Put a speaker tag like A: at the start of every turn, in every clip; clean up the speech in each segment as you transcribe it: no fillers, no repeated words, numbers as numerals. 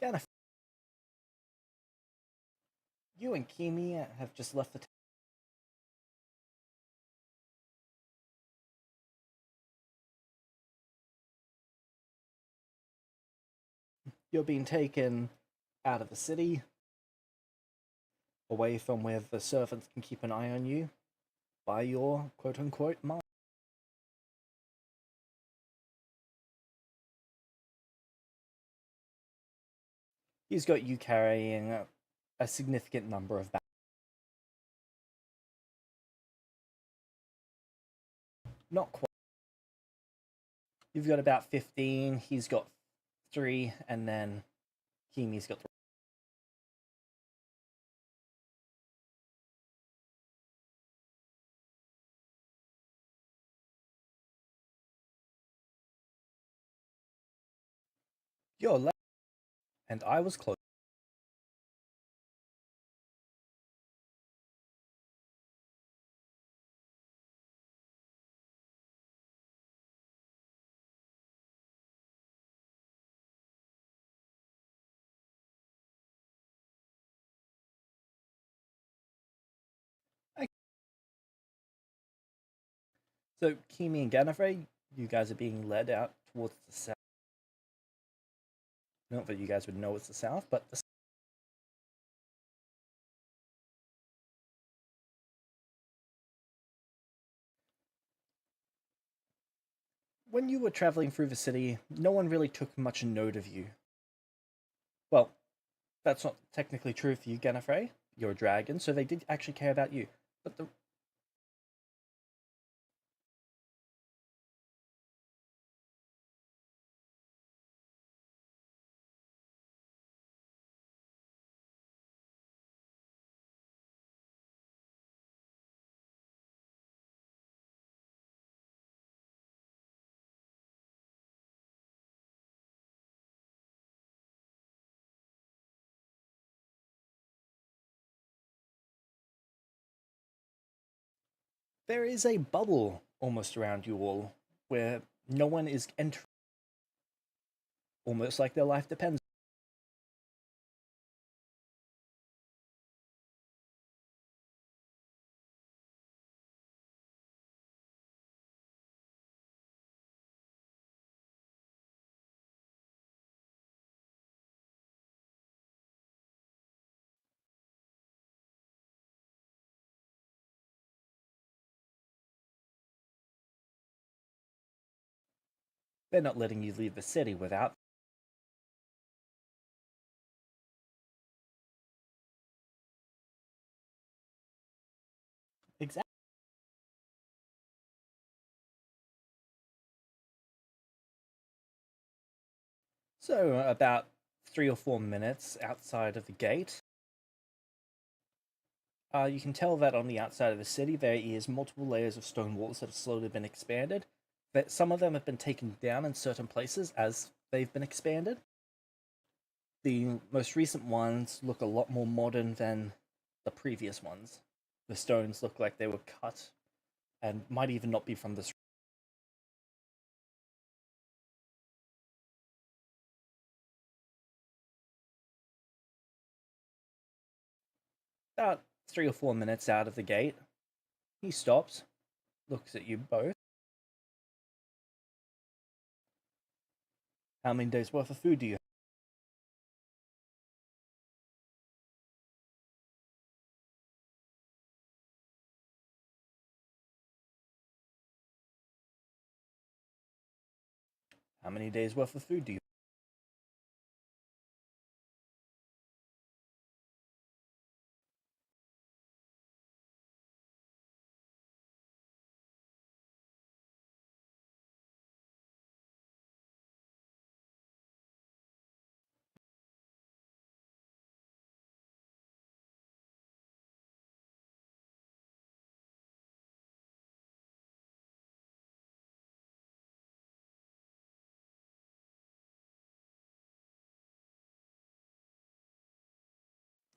A: Jennifer, you and Kimi have just left the town. You're being taken out of the city, away from where the servants can keep an eye on you, by your quote-unquote mom. He's got you carrying a significant number of bags. Not quite. You've got about 15, he's got 3, and then Kimi's got 3. You're left, and I was close. So, Kimi and Ganifrey, you guys are being led out towards the south. Not that you guys would know it's the south, but the when you were traveling through the city, no one really took much note of you. Well, that's not technically true for you, Ganifrey. You're a dragon, so they did actually care about you. But there is a bubble almost around you all, where no one is entering, almost like their life depends. They're not letting you leave the city without. Exactly. So, about 3 or 4 minutes outside of the gate, you can tell that on the outside of the city there is multiple layers of stone walls that have slowly been expanded. That some of them have been taken down in certain places as they've been expanded. The most recent ones look a lot more modern than the previous ones. The stones look like they were cut and might even not be from this. About 3 or 4 minutes out of the gate, he stops, looks at you both. How many days worth of food do you have? How many days worth of food do you have?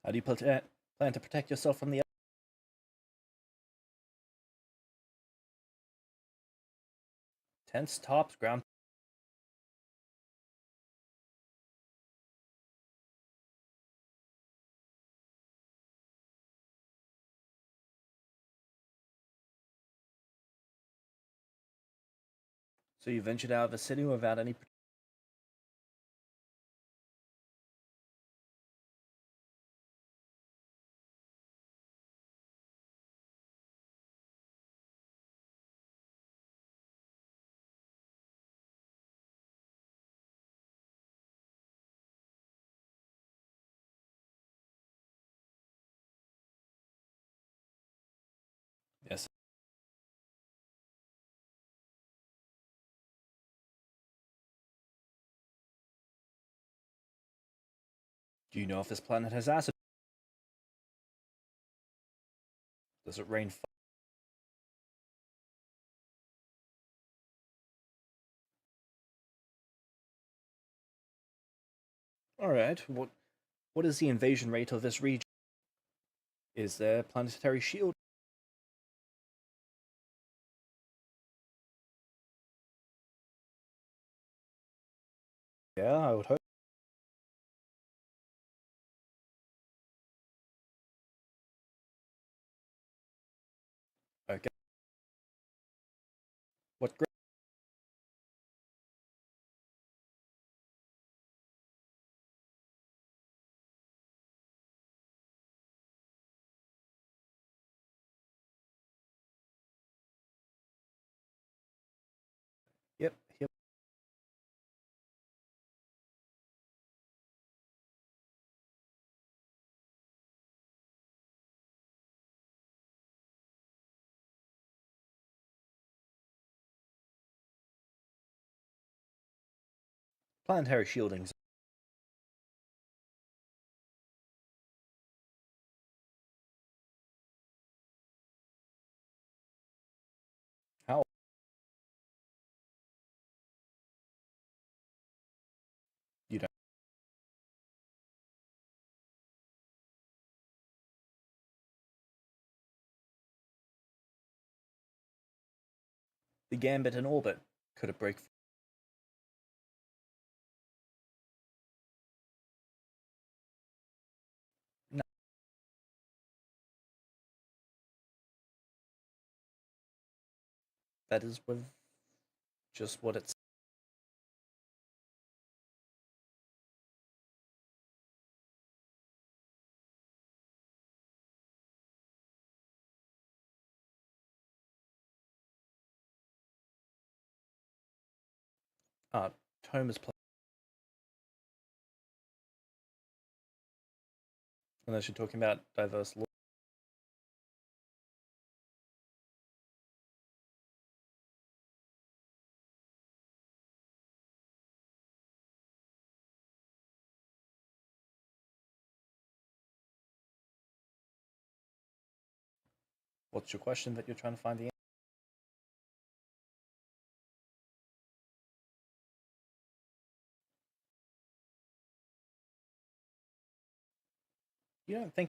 A: How do you plan to protect yourself from the tents, tops, ground? So you ventured out of the city without any. Yes. Do you know if this planet has acid? Does it rain? All right. What is the invasion rate of this region? Is there a planetary shield? Yeah, I would hope. Okay. What? Yep. Yep. Planetary shieldings. How? You don't. The gambit in orbit. Could it break? No, that is with just what it's. Uh, Thomas. Unless you're talking about diverse law. What's your question that you're trying to find the answer? You don't think.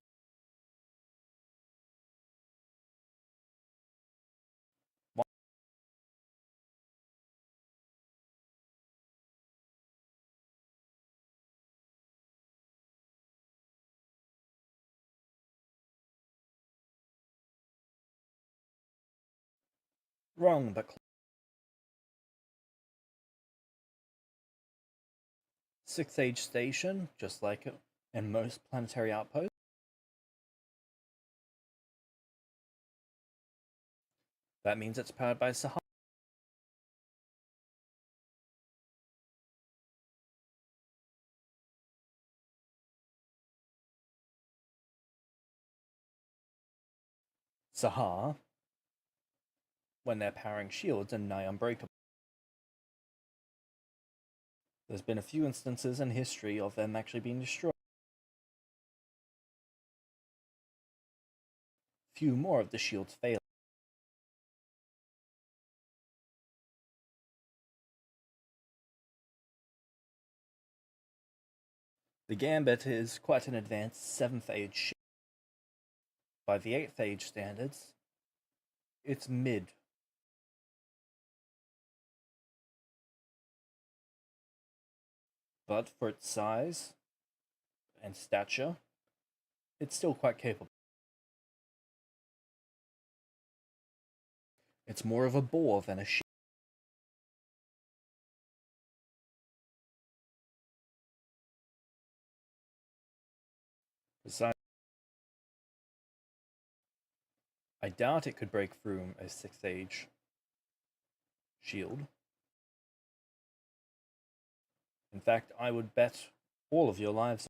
A: Wrong, but sixth age station, just like in most planetary outposts. That means it's powered by Sahara. Sahara, when they're powering shields, are nigh unbreakable. There's been a few instances in history of them actually being destroyed. Few more of the shields fail. The Gambit is quite an advanced 7th age ship. By the 8th age standards, it's mid. But for its size and stature, it's still quite capable. It's more of a bore than a ship. I doubt it could break through a 6 age shield. In fact, I would bet all of your lives.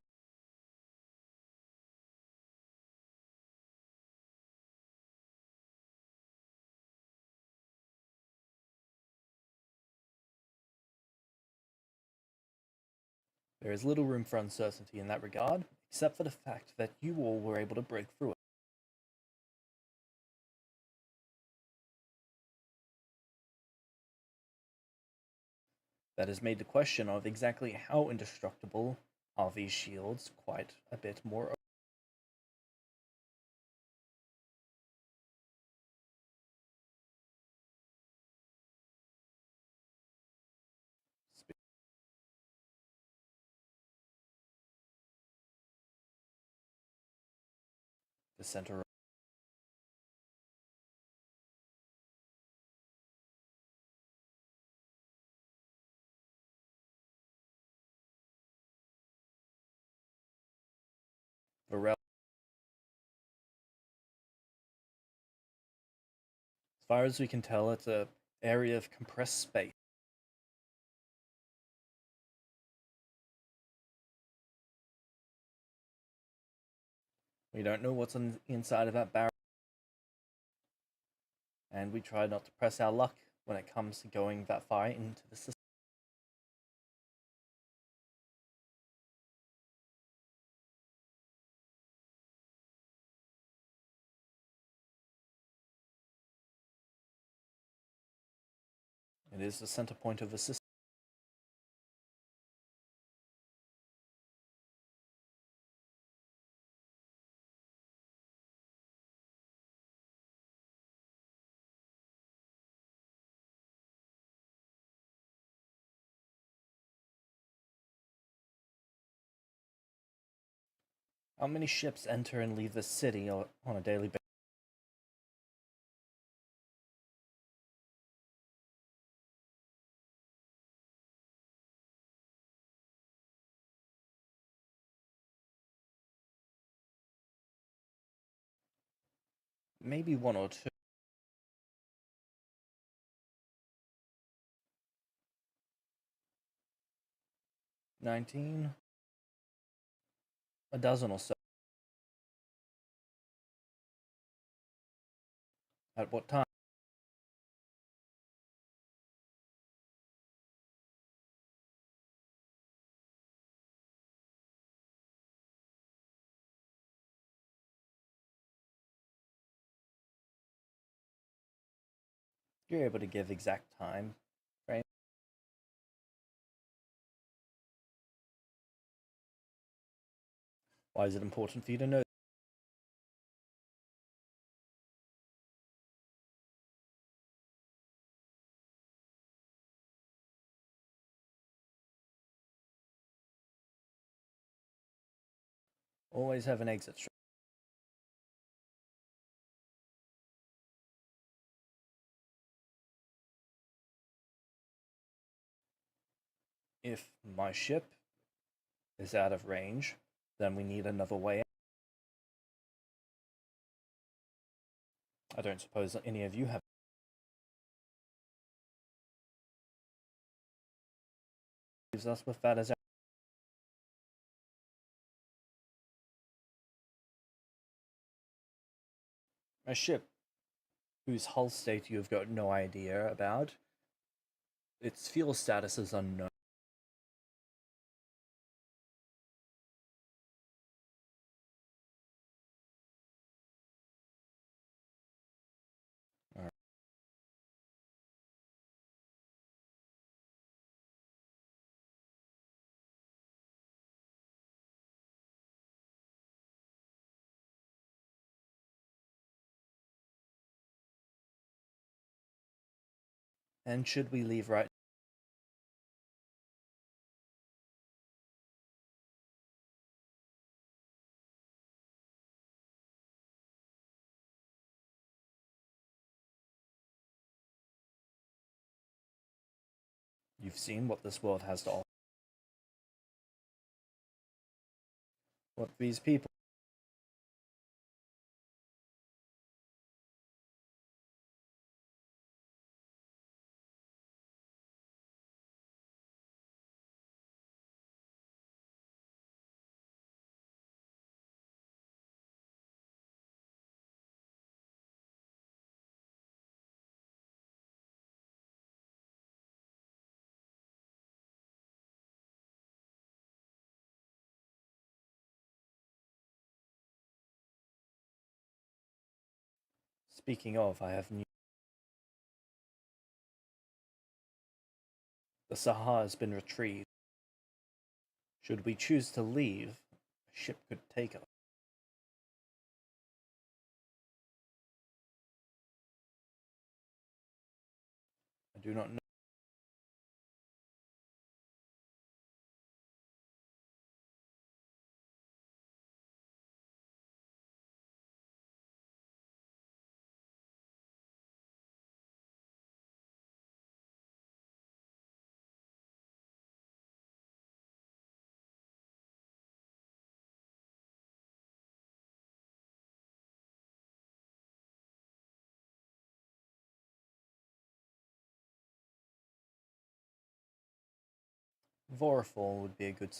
A: There is little room for uncertainty in that regard, except for the fact that you all were able to break through it. That has made the question of exactly how indestructible are these shields quite a bit more. The center. Varel. As far as we can tell, it's an area of compressed space. We don't know what's on the inside of that barrel, and we try not to press our luck when it comes to going that far into the system. It is the center point of the system. How many ships enter and leave the city on a daily basis? Maybe one or two. 19? A dozen or so. At what time? You're able to give exact time frame. Why is it important for you to know? Always have an exit strategy. If my ship is out of range, then we need another way out. I don't suppose any of you have. Leaves us with that as our. A ship whose hull state you have got no idea about. Its fuel status is unknown. And should we leave right? You've seen what this world has to offer. What these people Speaking of, I have news. The Sahar has been retrieved. Should we choose to leave, a ship could take us. I do not know. Vorafall would be a good.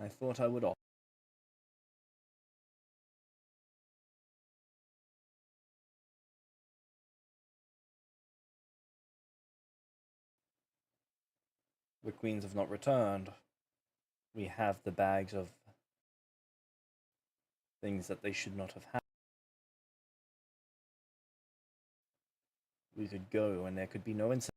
A: I thought I would. The queens have not returned. We have the bags of things that they should not have had. We could go and there could be no incident.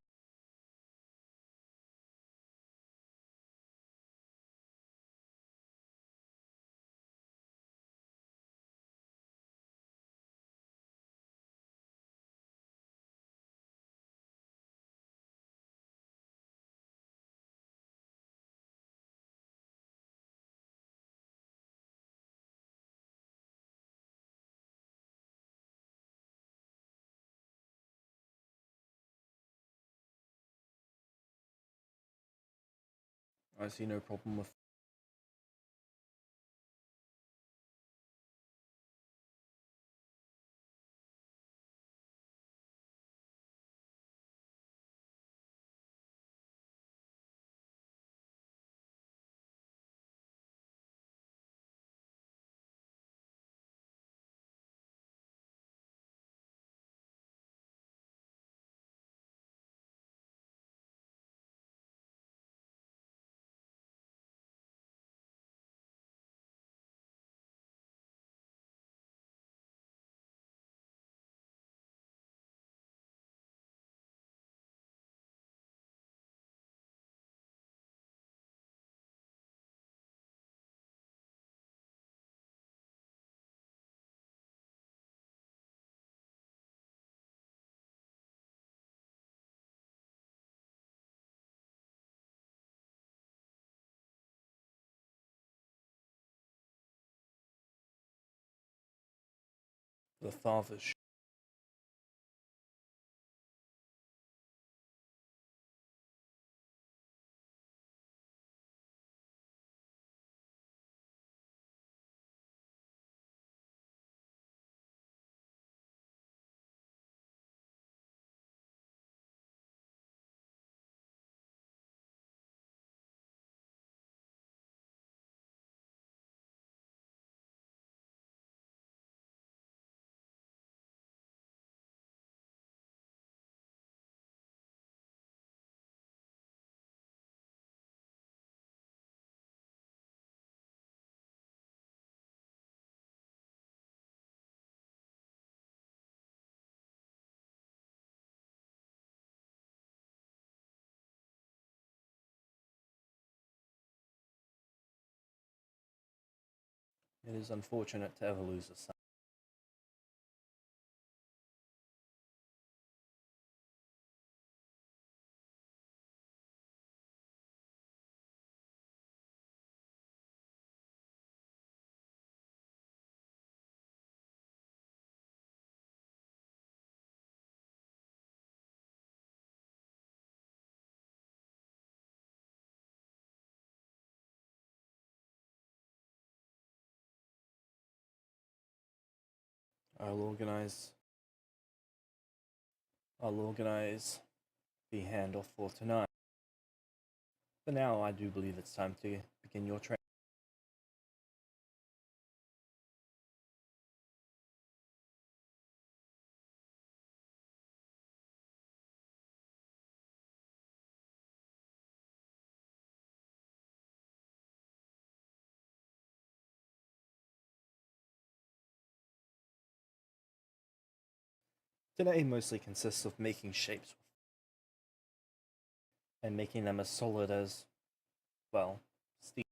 A: I see no problem with. The father's. It is unfortunate to ever lose a son. I'll organize. I'll organize the handoff for tonight. For now, I do believe it's time to begin your training. Today mostly consists of making shapes and making them as solid as, well, steel.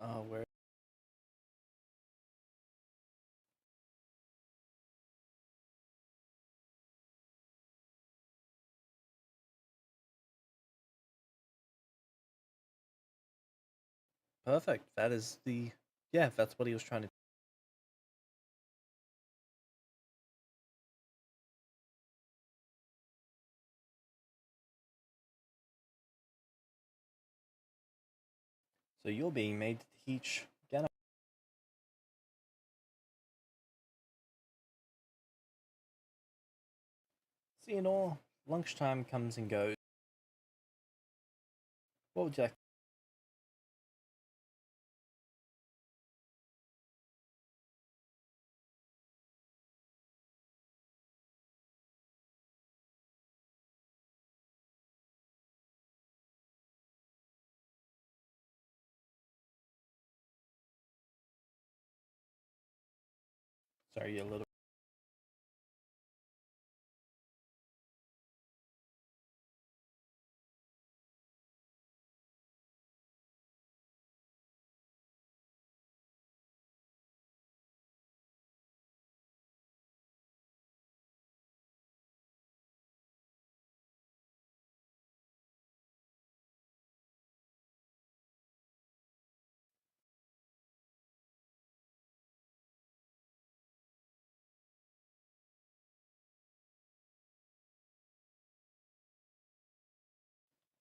A: Where perfect. That is the yeah. That's what he was trying to. So you're being made to teach Gana. See, in all, lunchtime comes and goes. What would you like? Sorry, you're a little.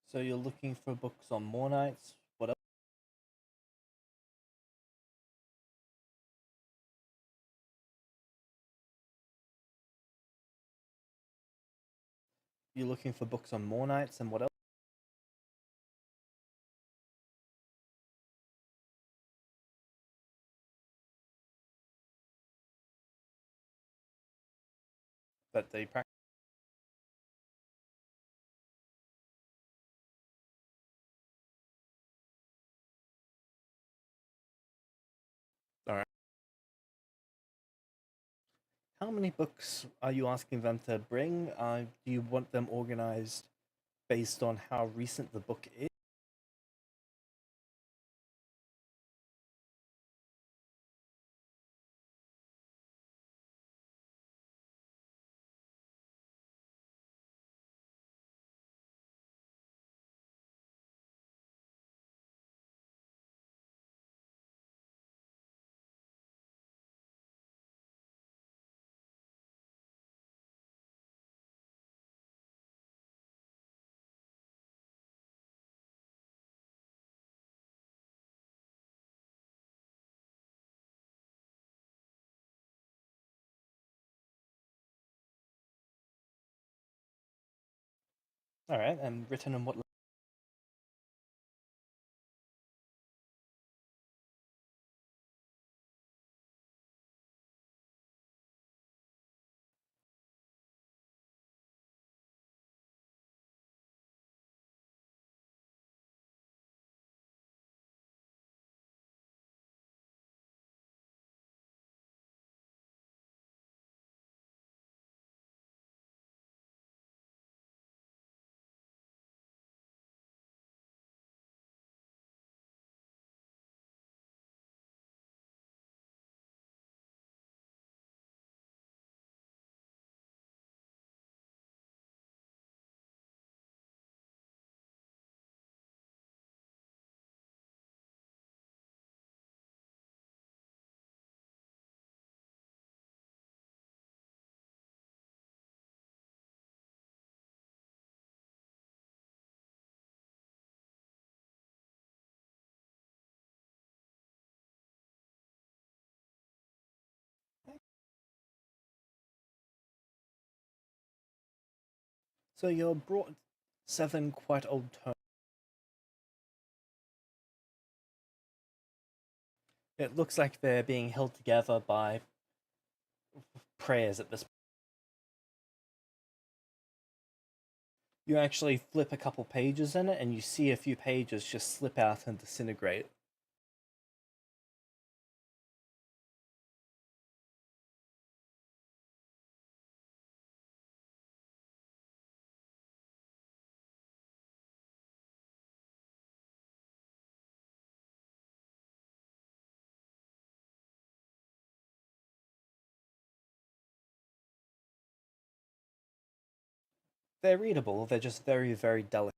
A: So you're looking for books on Mornites. What else? You're looking for books on Mornites and what else? That they practice. All right. How many books are you asking them to bring? Do you want them organized based on how recent the book is? All right, and written in what? So you're brought 7 quite old tomes. It looks like they're being held together by prayers at this point. You actually flip a couple pages in it, and you see a few pages just slip out and disintegrate. They're readable, they're just very, very delicate.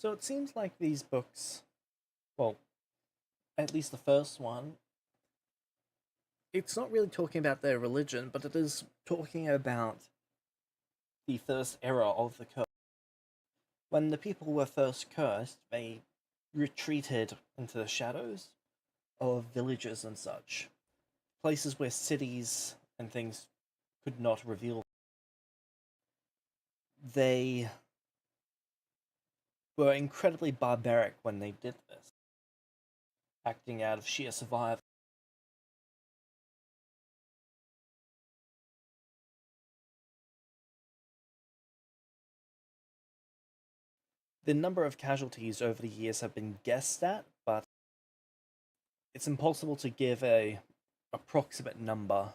A: So it seems like these books, well, at least the first one, it's not really talking about their religion, but it is talking about the first era of the curse. When the people were first cursed, they retreated into the shadows of villages and such, places where cities and things could not reveal. They were incredibly barbaric when they did this, acting out of sheer survival. The number of casualties over the years have been guessed at, but it's impossible to give a approximate number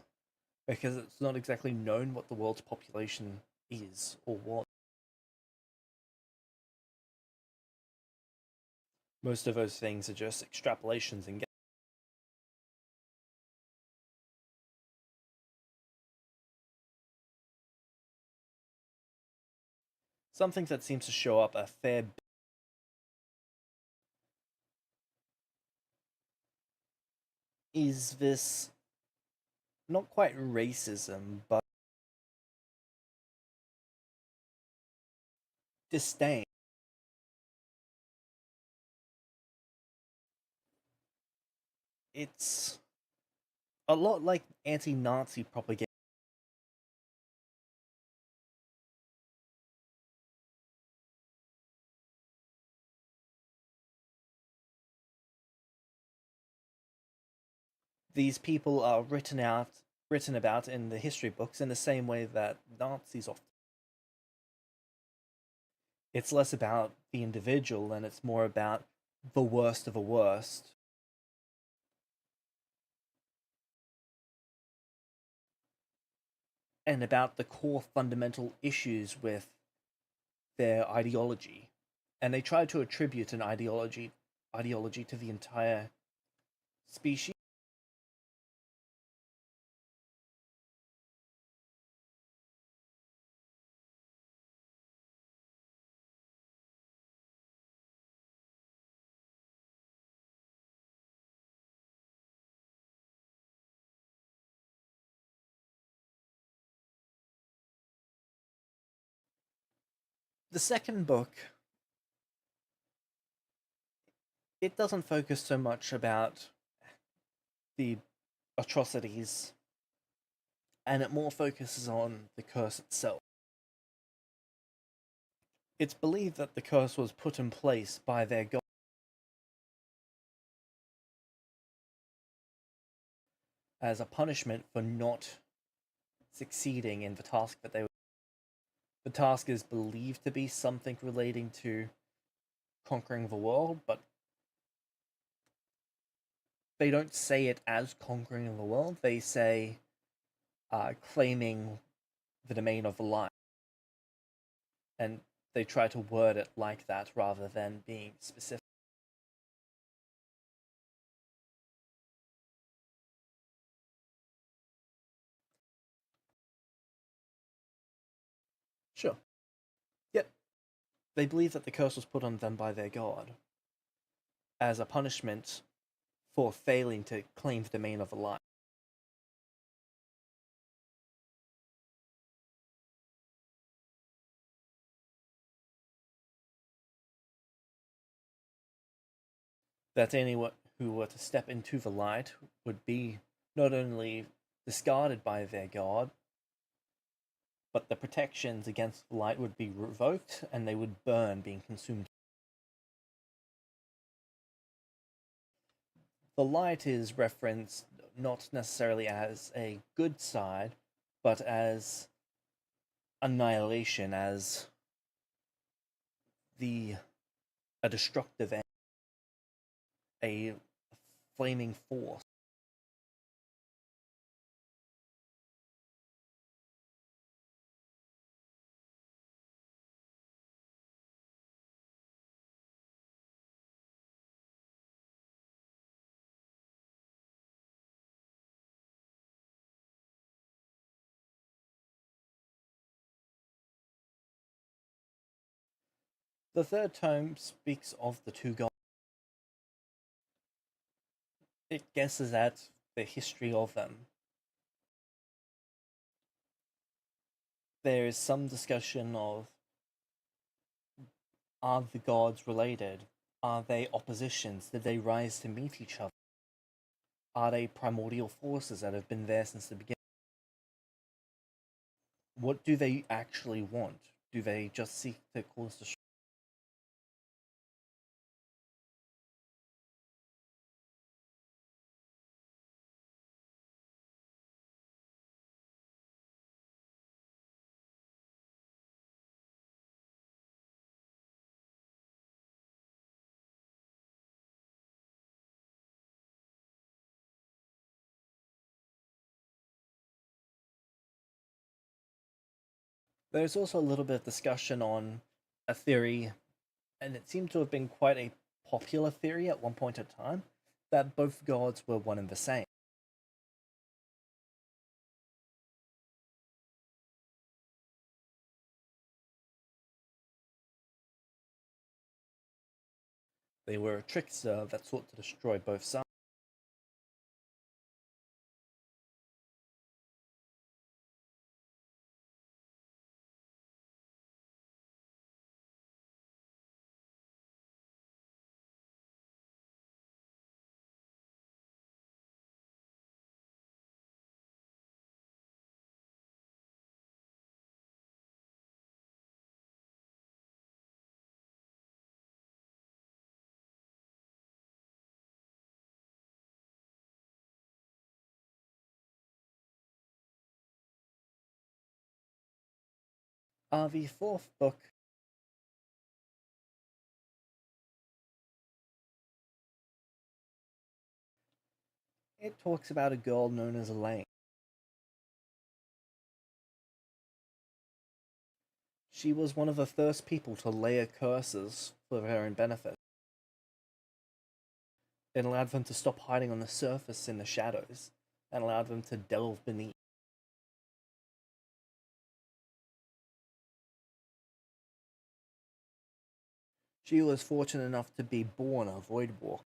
A: because it's not exactly known what the world's population is or what. Most of those things are just extrapolations and something that seems to show up a fair bit is this not quite racism, but disdain. It's a lot like anti Nazi propaganda. These people are written about in the history books in the same way that Nazis often. It's less about the individual and it's more about the worst of the worst and about the core fundamental issues with their ideology. And they try to attribute an ideology to the entire species. The second book, it doesn't focus so much about the atrocities and it more focuses on the curse itself. It's believed that the curse was put in place by their god as a punishment for not succeeding in the task that they were. The task is believed to be something relating to conquering the world, but they don't say it as conquering the world. They say claiming the domain of the light, and they try to word it like that rather than being specific. Sure. They believe that the curse was put on them by their god as a punishment for failing to claim the domain of the light. That anyone who were to step into the light would be not only discarded by their god, but the protections against the light would be revoked and they would burn, being consumed. The light is referenced not necessarily as a good side, but as annihilation, as the a destructive end, a flaming force. The third tome speaks of the two gods. It guesses at the history of them. There is some discussion of, are the gods related? Are they oppositions? Did they rise to meet each other? Are they primordial forces that have been there since the beginning? What do they actually want? Do they just seek to cause destruction? There's also a little bit of discussion on a theory, and it seemed to have been quite a popular theory at one point in time, that both gods were one and the same. They were a trickster that sought to destroy both sides. The fourth book, it talks about a girl known as Elaine. She was one of the first people to layer curses for her own benefit. It allowed them to stop hiding on the surface in the shadows, and allowed them to delve beneath. She was fortunate enough to be born a void walker.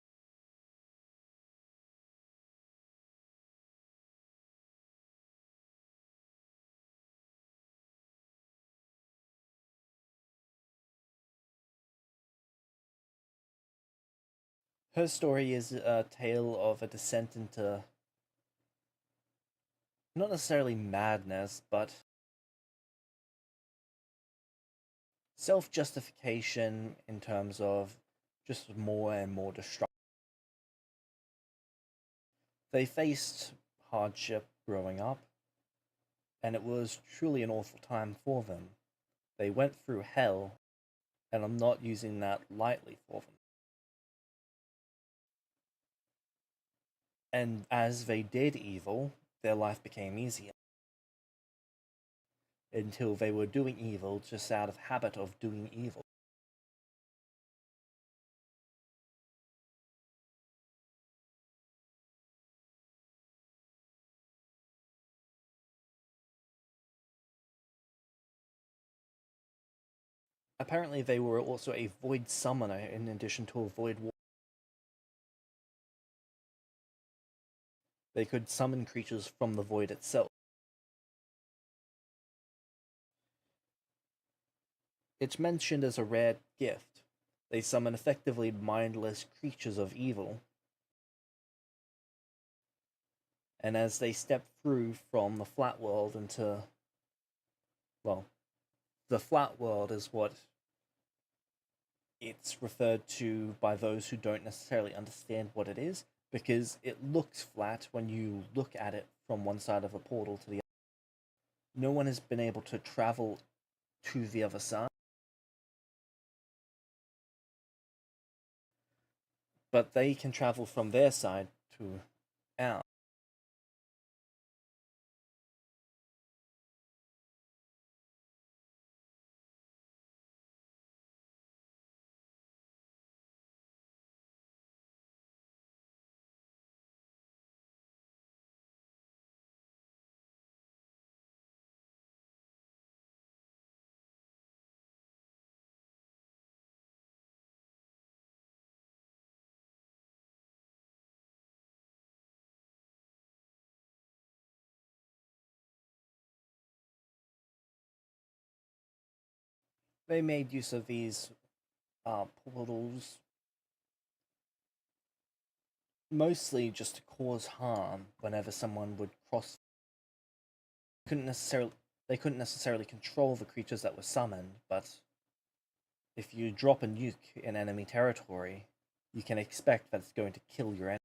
A: Her story is a tale of a descent into not necessarily madness, but self justification in terms of just more and more destruction. They faced hardship growing up, and it was truly an awful time for them. They went through hell, and I'm not using that lightly for them. And as they did evil, their life became easier. Until they were doing evil just out of habit of doing evil. Apparently, they were also a void summoner in addition to a void warrior. They could summon creatures from the void itself. It's mentioned as a rare gift. They summon effectively mindless creatures of evil, and as they step through from the flat world into, well, the flat world is what it's referred to by those who don't necessarily understand what it is, because it looks flat when you look at it from one side of a portal to the other. No one has been able to travel to the other side, but they can travel from their side to ours. They made use of these portals mostly just to cause harm whenever someone would cross. Couldn't necessarily they couldn't necessarily control the creatures that were summoned, but if you drop a nuke in enemy territory, you can expect that it's going to kill your enemy.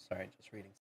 A: Sorry, just reading.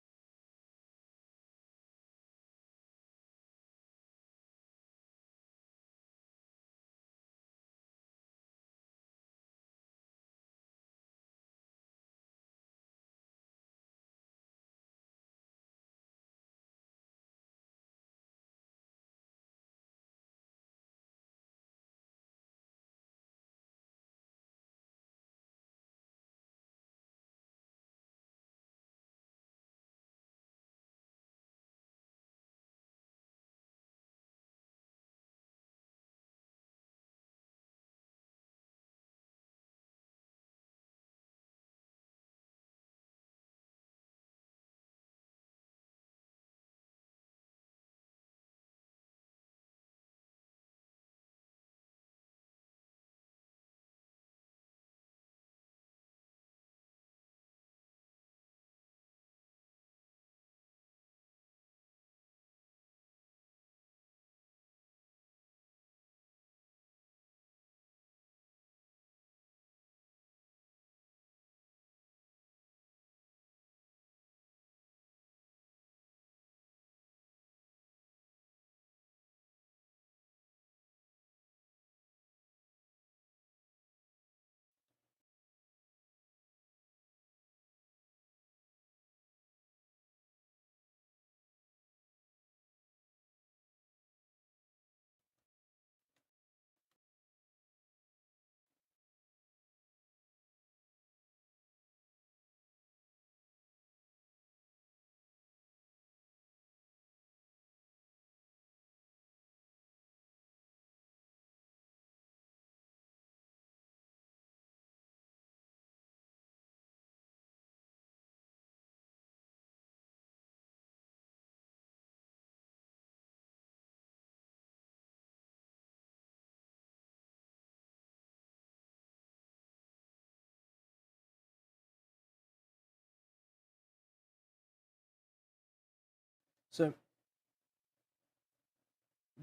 A: So,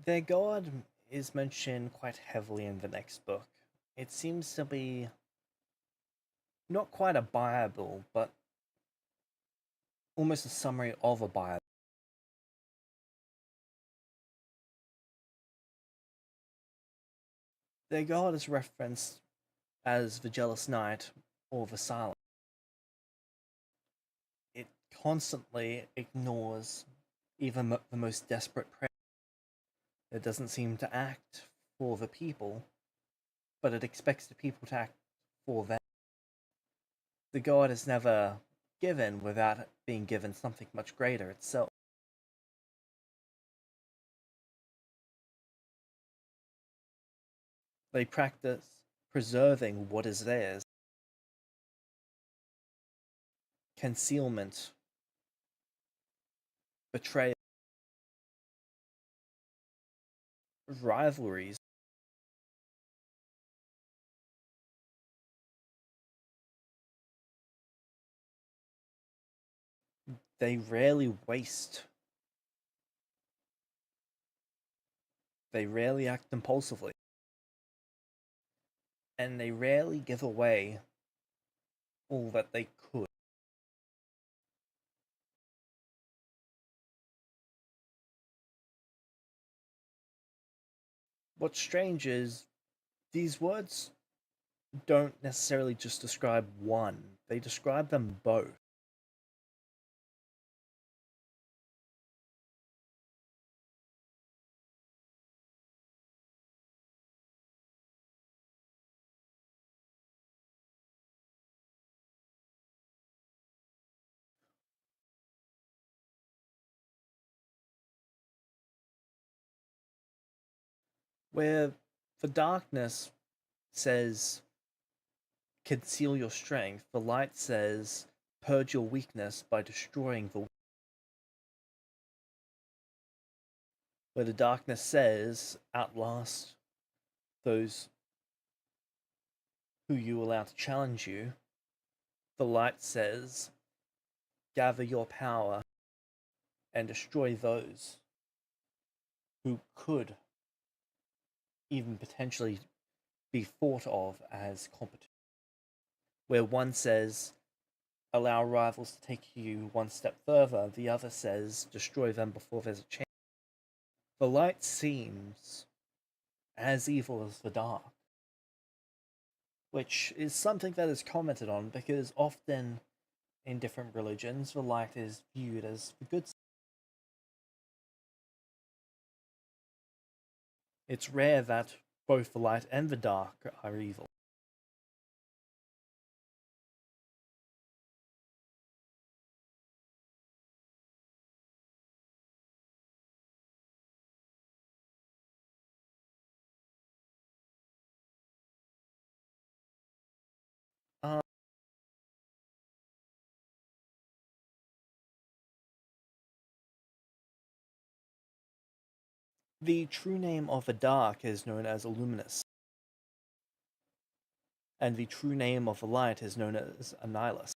A: their god is mentioned quite heavily in the next book. It seems to be not quite a Bible, but almost a summary of a Bible. Their god is referenced as the Jealous Knight or the Silent. It constantly ignores even the most desperate prayer. It doesn't seem to act for the people, but it expects the people to act for them. The god is never given without being given something much greater itself. They practice preserving what is theirs, concealment, betrayal, rivalries. They rarely waste. They rarely act impulsively. And they rarely give away all that they could. What's strange is these words don't necessarily just describe one, they describe them both. Where the darkness says, conceal your strength, the light says, purge your weakness by destroying the. Where the darkness says, outlast those who you allow to challenge you, the light says, gather your power and destroy those who could even potentially be thought of as competent. Where one says, allow rivals to take you one step further, the other says, destroy them before there's a chance. The light seems as evil as the dark, which is something that is commented on because often in different religions, the light is viewed as the good side. It's rare that both the light and the dark are evil. Uh, the true name of the dark is known as Illuminus, and the true name of the light is known as Annihilus.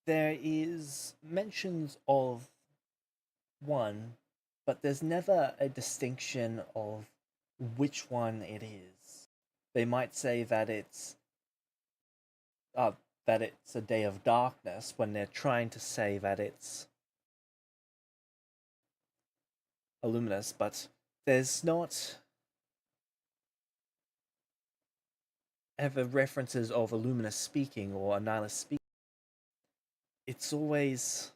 A: There is mentions of one, but there's never a distinction of which one it is. They might say uh, that it's a day of darkness when they're trying to say that it's a luminous, but there's not ever references of a luminous speaking or a nihilist speaking. It's always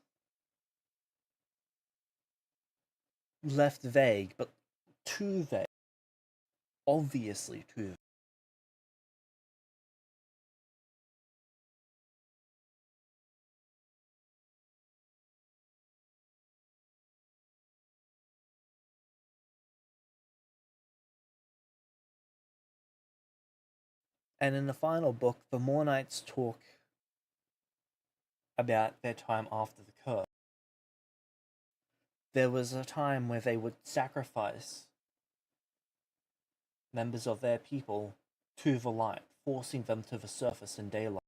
A: left vague, but too vague. Obviously too vague. And in the final book, the Mornites talk about their time after the curse. There was a time where they would sacrifice members of their people to the light, forcing them to the surface in daylight,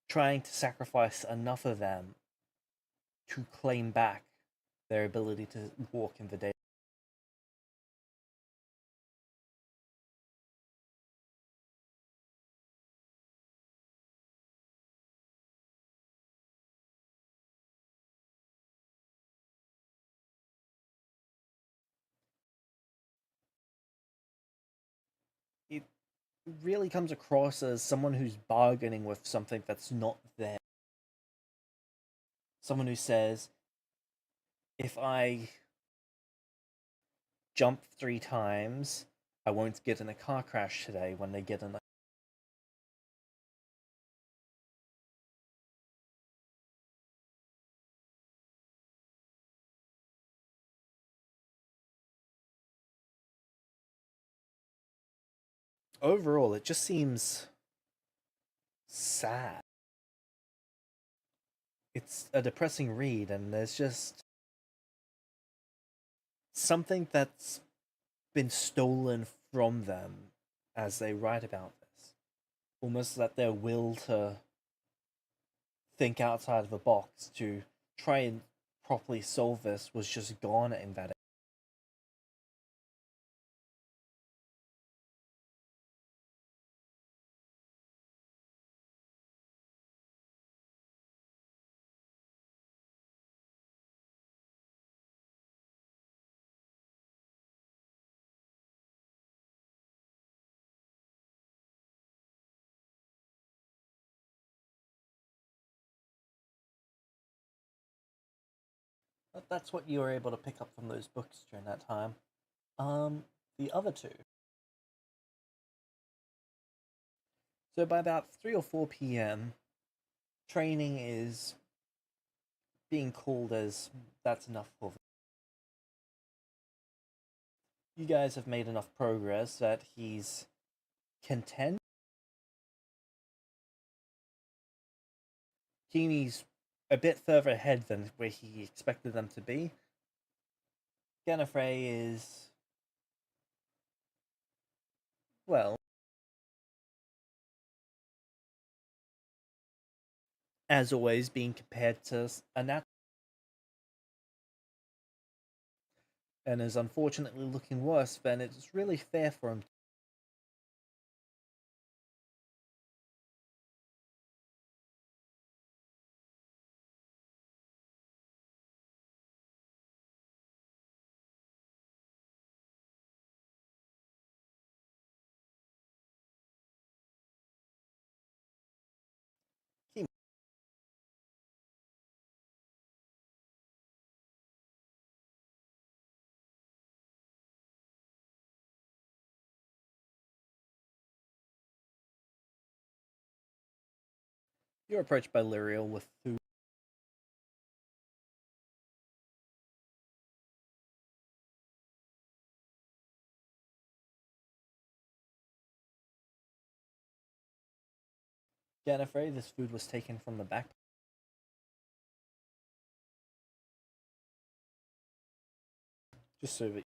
A: trying to sacrifice enough of them to claim back their ability to walk in the day. It really comes across as someone who's bargaining with something that's not there. Someone who says, if I jump 3 times, I won't get in a car crash today when they get in a. Overall, it just seems sad. It's a depressing read, and there's just something that's been stolen from them as they write about this. Almost that their will to think outside of the box to try and properly solve this was just gone in that. But that's what you were able to pick up from those books during that time. The other two. So by about 3 or 4 p.m., training is being called as that's enough for them. You guys have made enough progress that he's content. Keeny's a bit further ahead than where he expected them to be. Gallifrey is, well, as always, being compared to a nat, and is unfortunately looking worse than it's really fair for him. You're approached by Lyriel with food. Gallifrey, this food was taken from the back. Just so that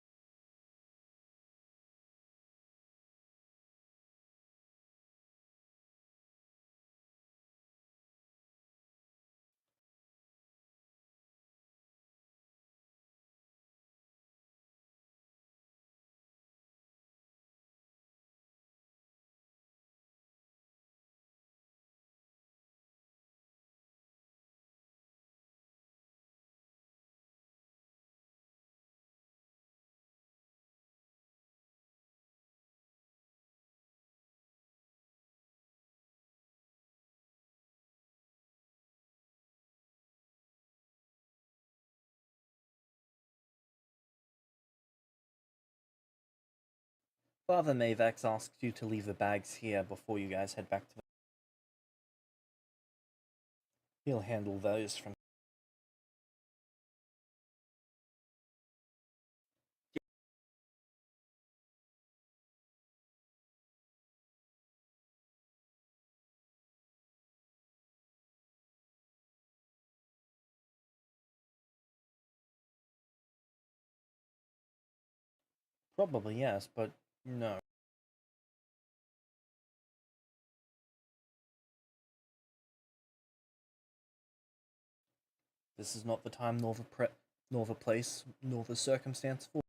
A: Father Mavax asks you to leave the bags here before you guys head back to the. He'll handle those from. Probably yes, but no. This is not the time nor the place, nor the circumstance for.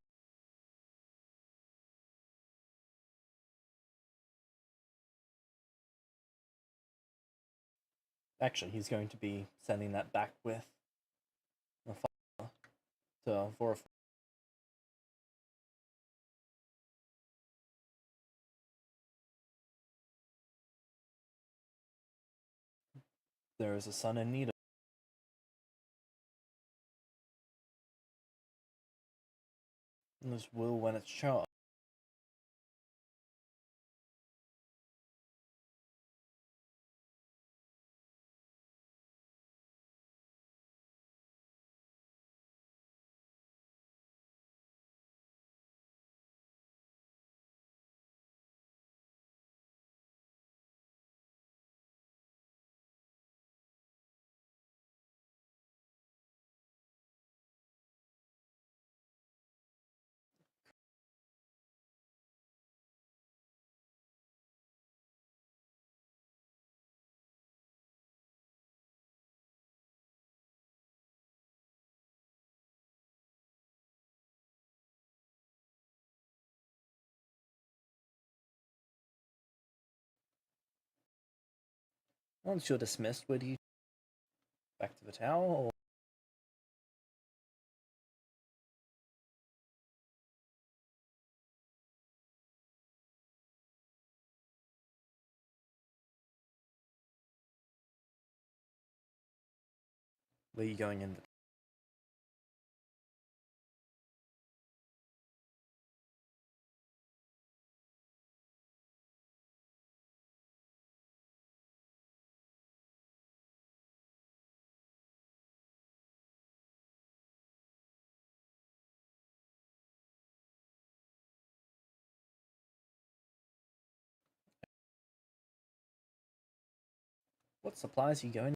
A: Actually, he's going to be sending that back with the father to for a. There is a son in need of. And this will when it's charged. Once you're dismissed, where do you back to the tower or where are you going in? What supplies are you going?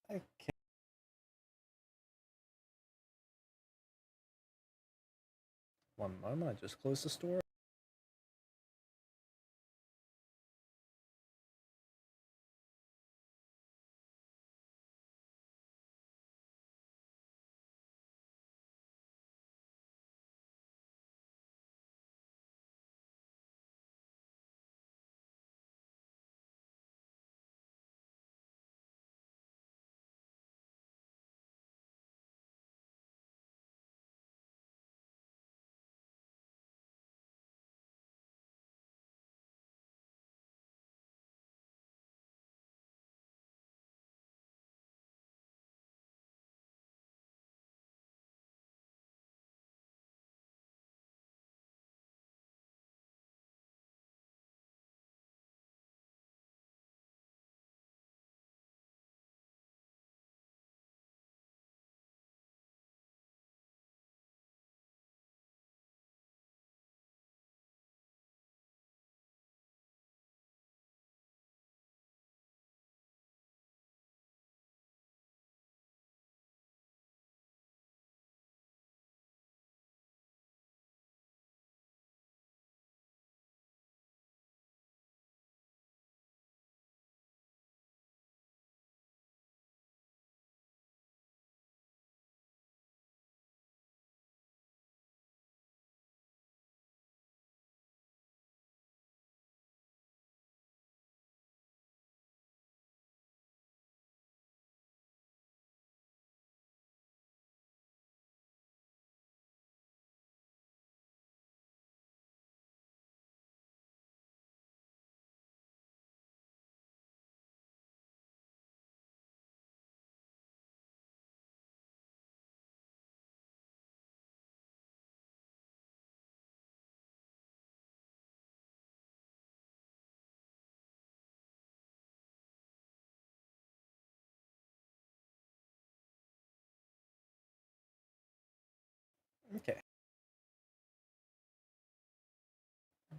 A: Okay, one moment. I just closed the store.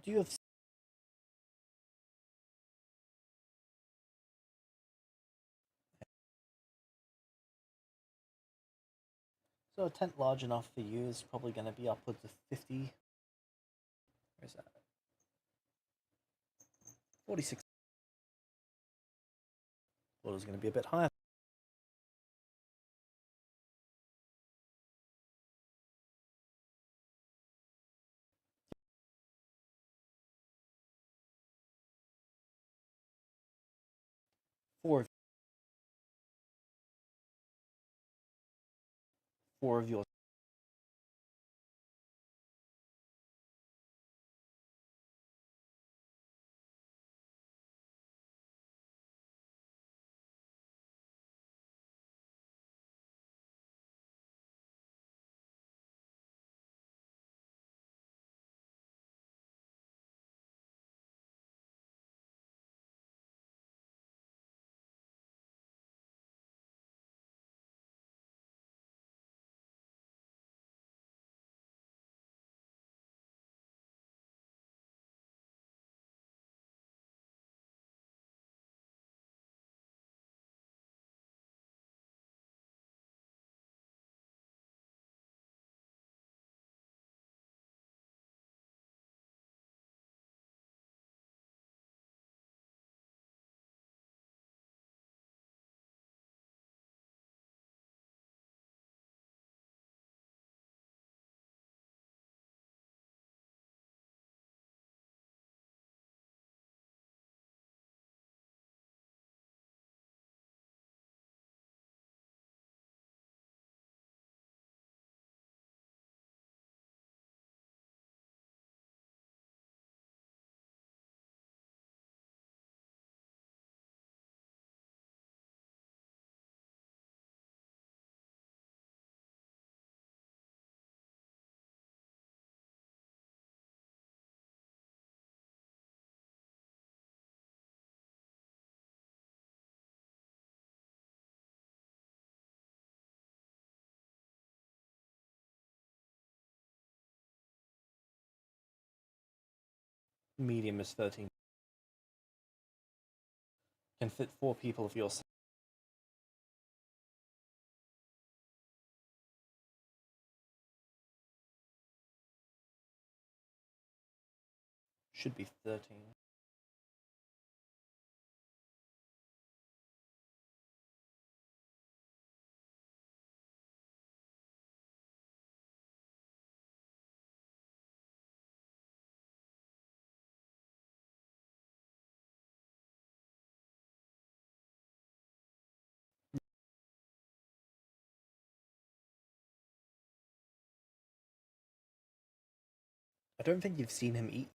A: Do you have so a tent large enough for you is probably going to be upwards of 50. Where's that? 46. Thought it was going to be a bit higher. Four, four of yours. Medium is 13. Can fit 4 people of your size. Should be 13. I don't think you've seen him eat.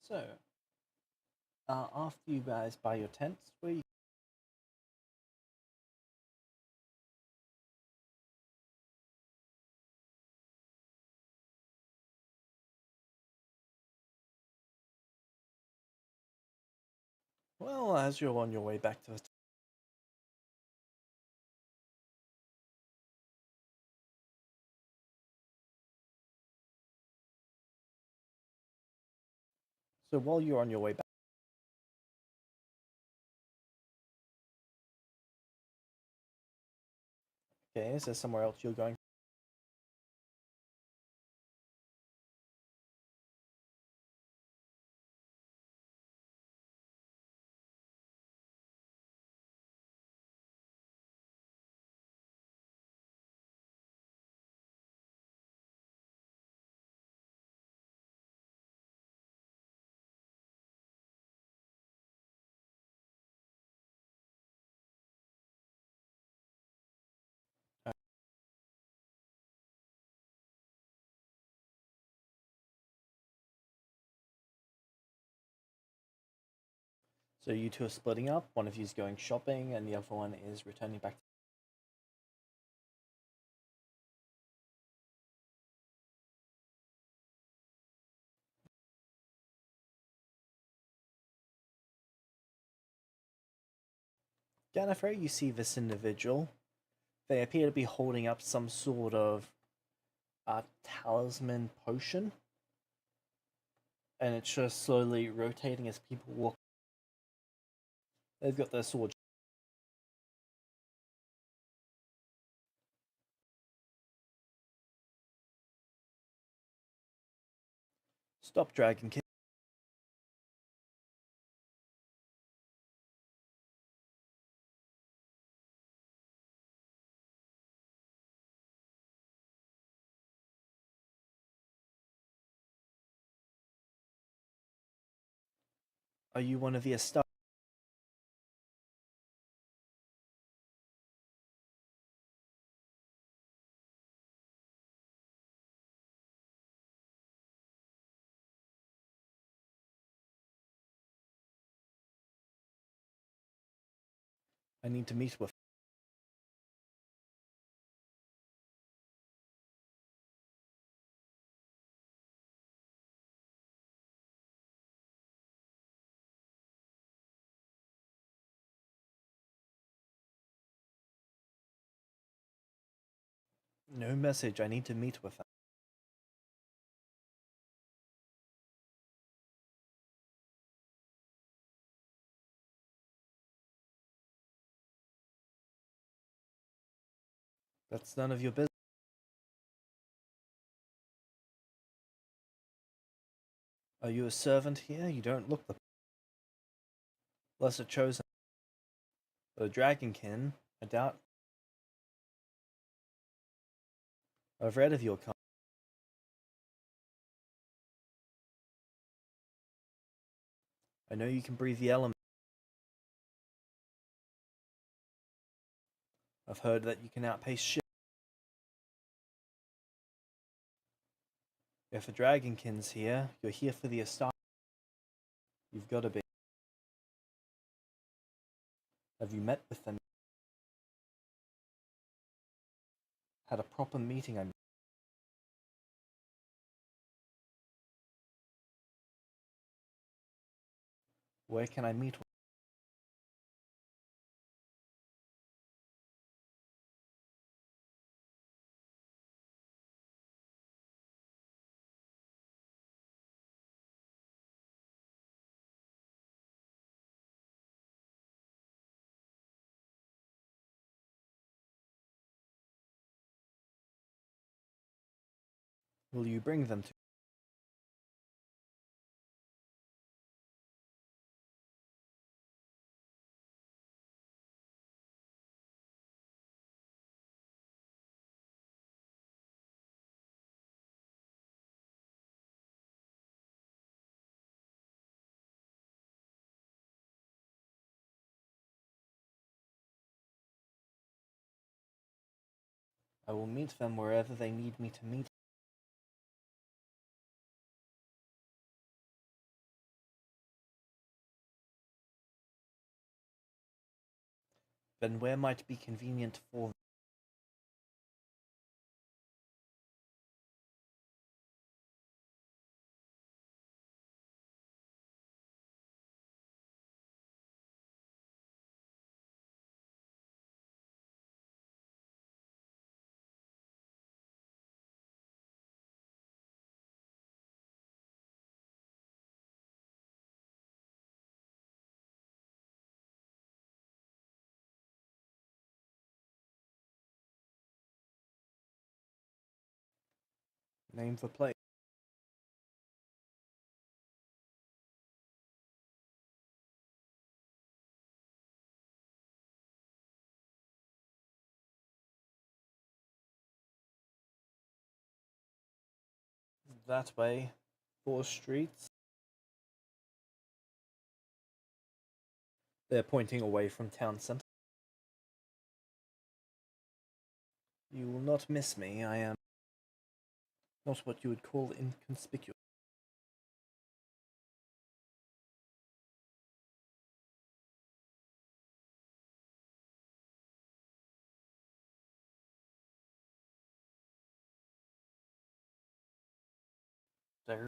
A: So, after you guys buy your tents, where you... Well, as you're on your way back to the... So while you're on your way back... Okay, is there somewhere else you're going? So you two are splitting up, one of you's going shopping, and the other one is returning back. Gallifrey, you see this individual. They appear to be holding up some sort of talisman potion, and it's just slowly rotating as people walk. They've got their swords. Stop, Dragon Kid. Are you one of the Estari? I need to meet with. No message. I need to meet with them. That's none of your business. Are you a servant here? You don't look the lesser chosen. The Dragonkin, I doubt. I've read of your kind. I know you can breathe the element. I've heard that you can outpace shit. If a Dragonkin's here, you're here for the Estari. You've got to be. Have you met with them? Had a proper meeting, I mean. Where can I meet with? Will you bring them to? I will meet them wherever they need me to meet. Then where might be convenient for name the place? That way. 4 streets. They're pointing away from town center. You will not miss me. I am not what you would call inconspicuous. There.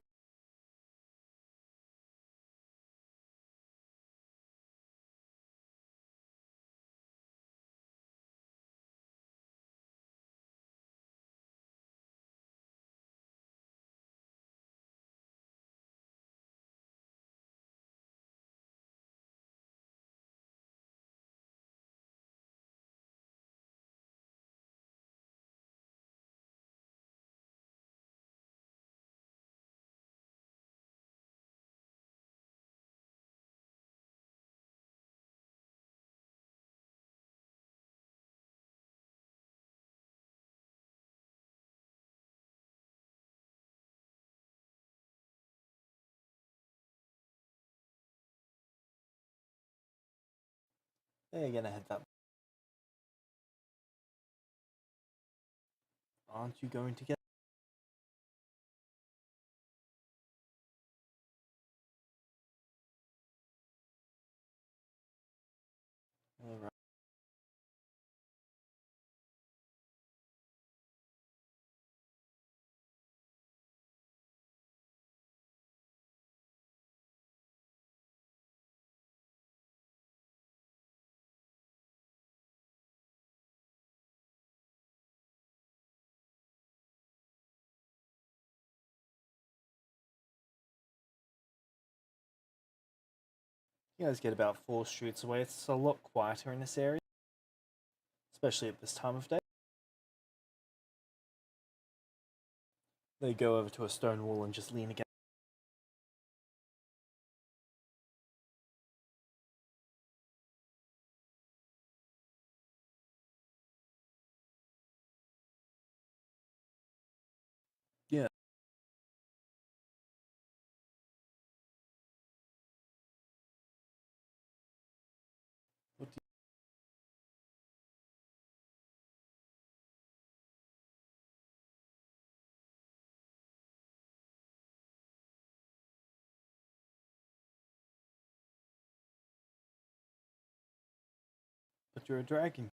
A: They're gonna head that. Aren't you going to get? All right. You guys get about 4 streets away. It's a lot quieter in this area, especially at this time of day. They go over to a stone wall and just lean against. Yeah. What do but you're a dragon.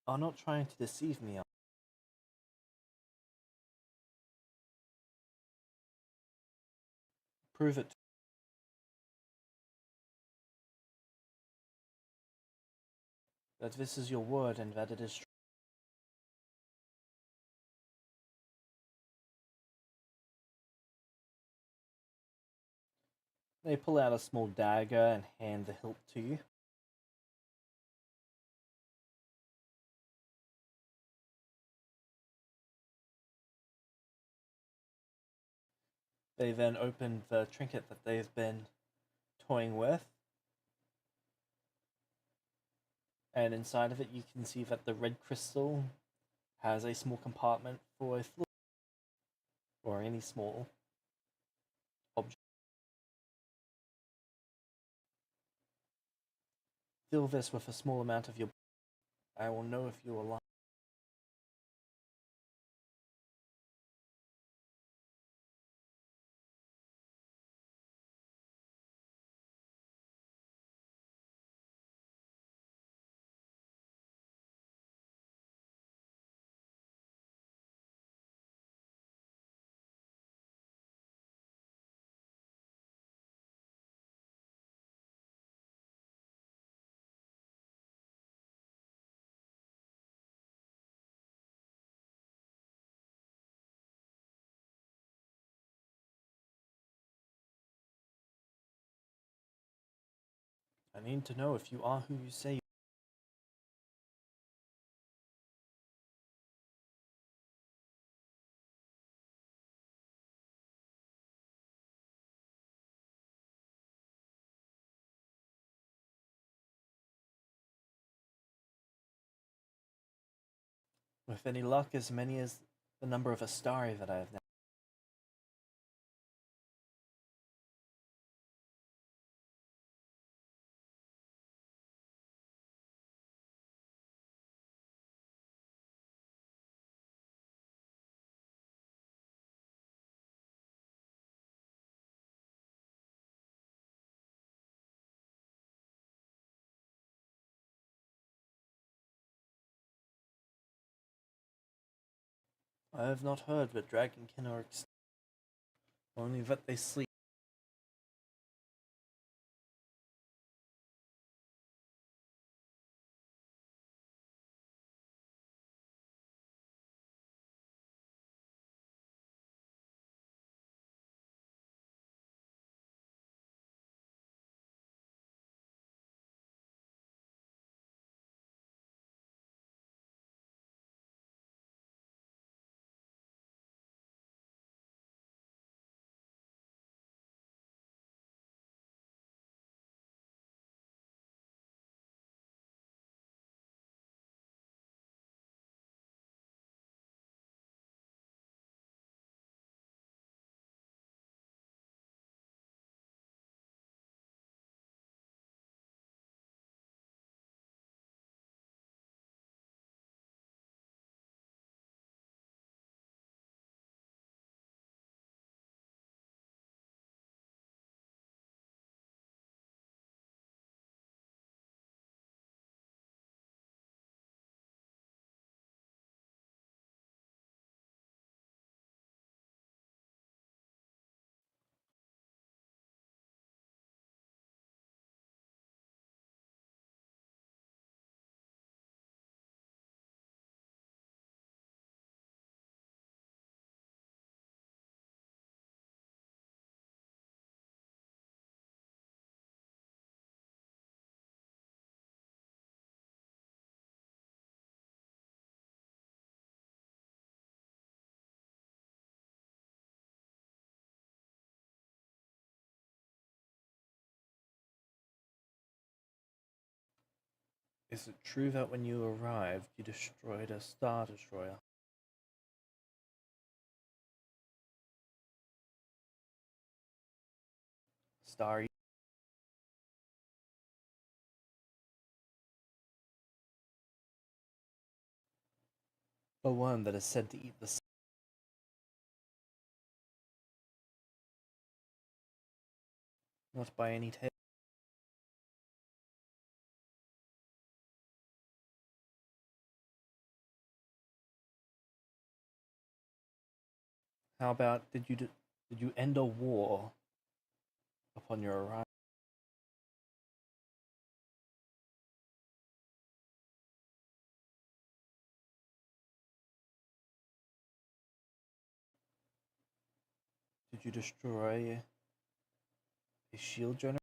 A: Are not trying to deceive me. Prove it. That this is your word and that it is true. They pull out a small dagger and hand the hilt to you. They then open the trinket that they've been toying with, and inside of it you can see that the red crystal has a small compartment for a flute or any small object. Fill this with a small amount of your. I will know if you are lying. I need to know if you are who you say you are. With any luck, as many as the number of Estari that I have now. I have not heard that dragonkin are only that they sleep. Is it true that when you arrived, you destroyed a Star Destroyer? Starry, the one that is said to eat the sun, not by any tale. How about did you end a war upon your arrival? Did you destroy a shield generator?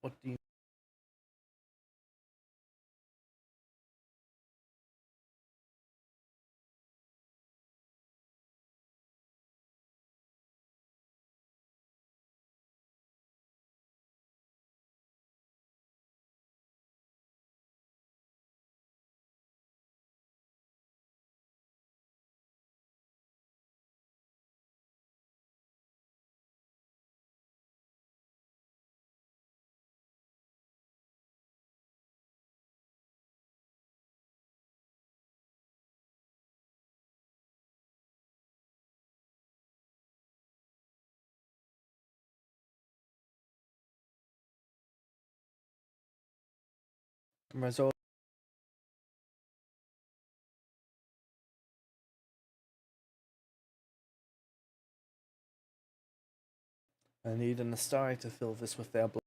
A: What do you result? I need an Estari to fill this with their blood.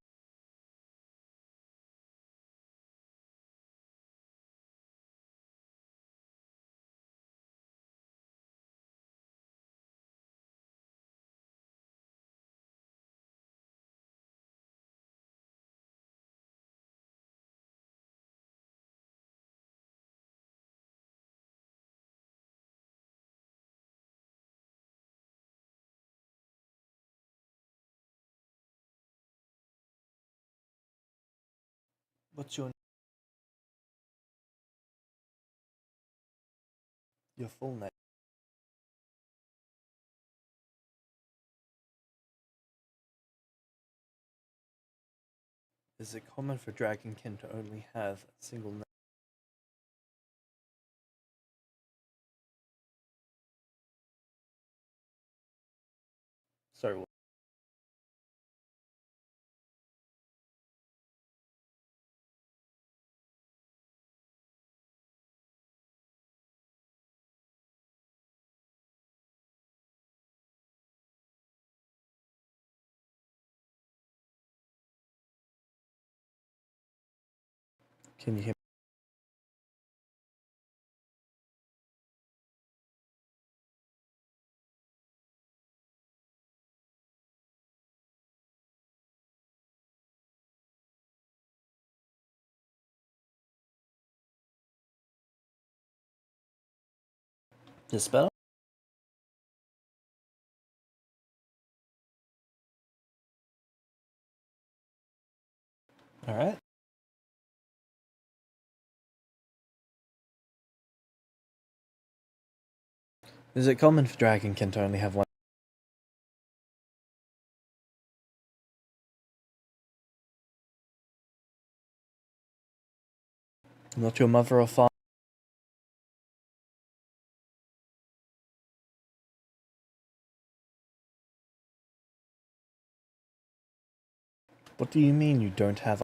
A: What's your full name? Is it common for dragonkin to only have a single name? Sorry, what? Can you hear this better? Alright. Is it common for dragonkin to only have one? Not your mother or father? What do you mean you don't have?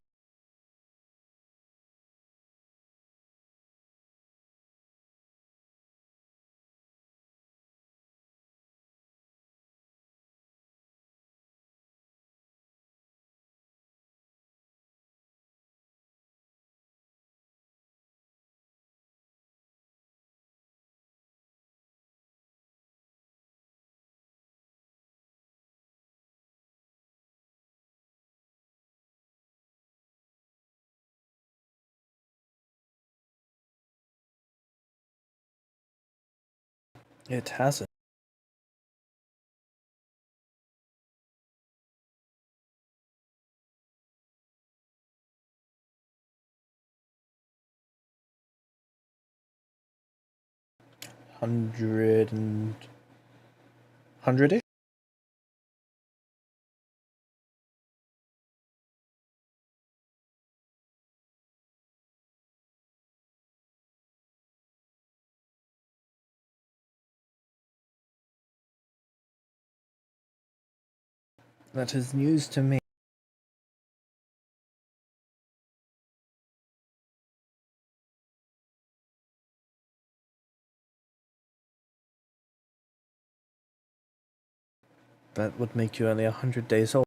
A: It hasn't. Hundred-ish? That is news to me. That would make you only 100 days old.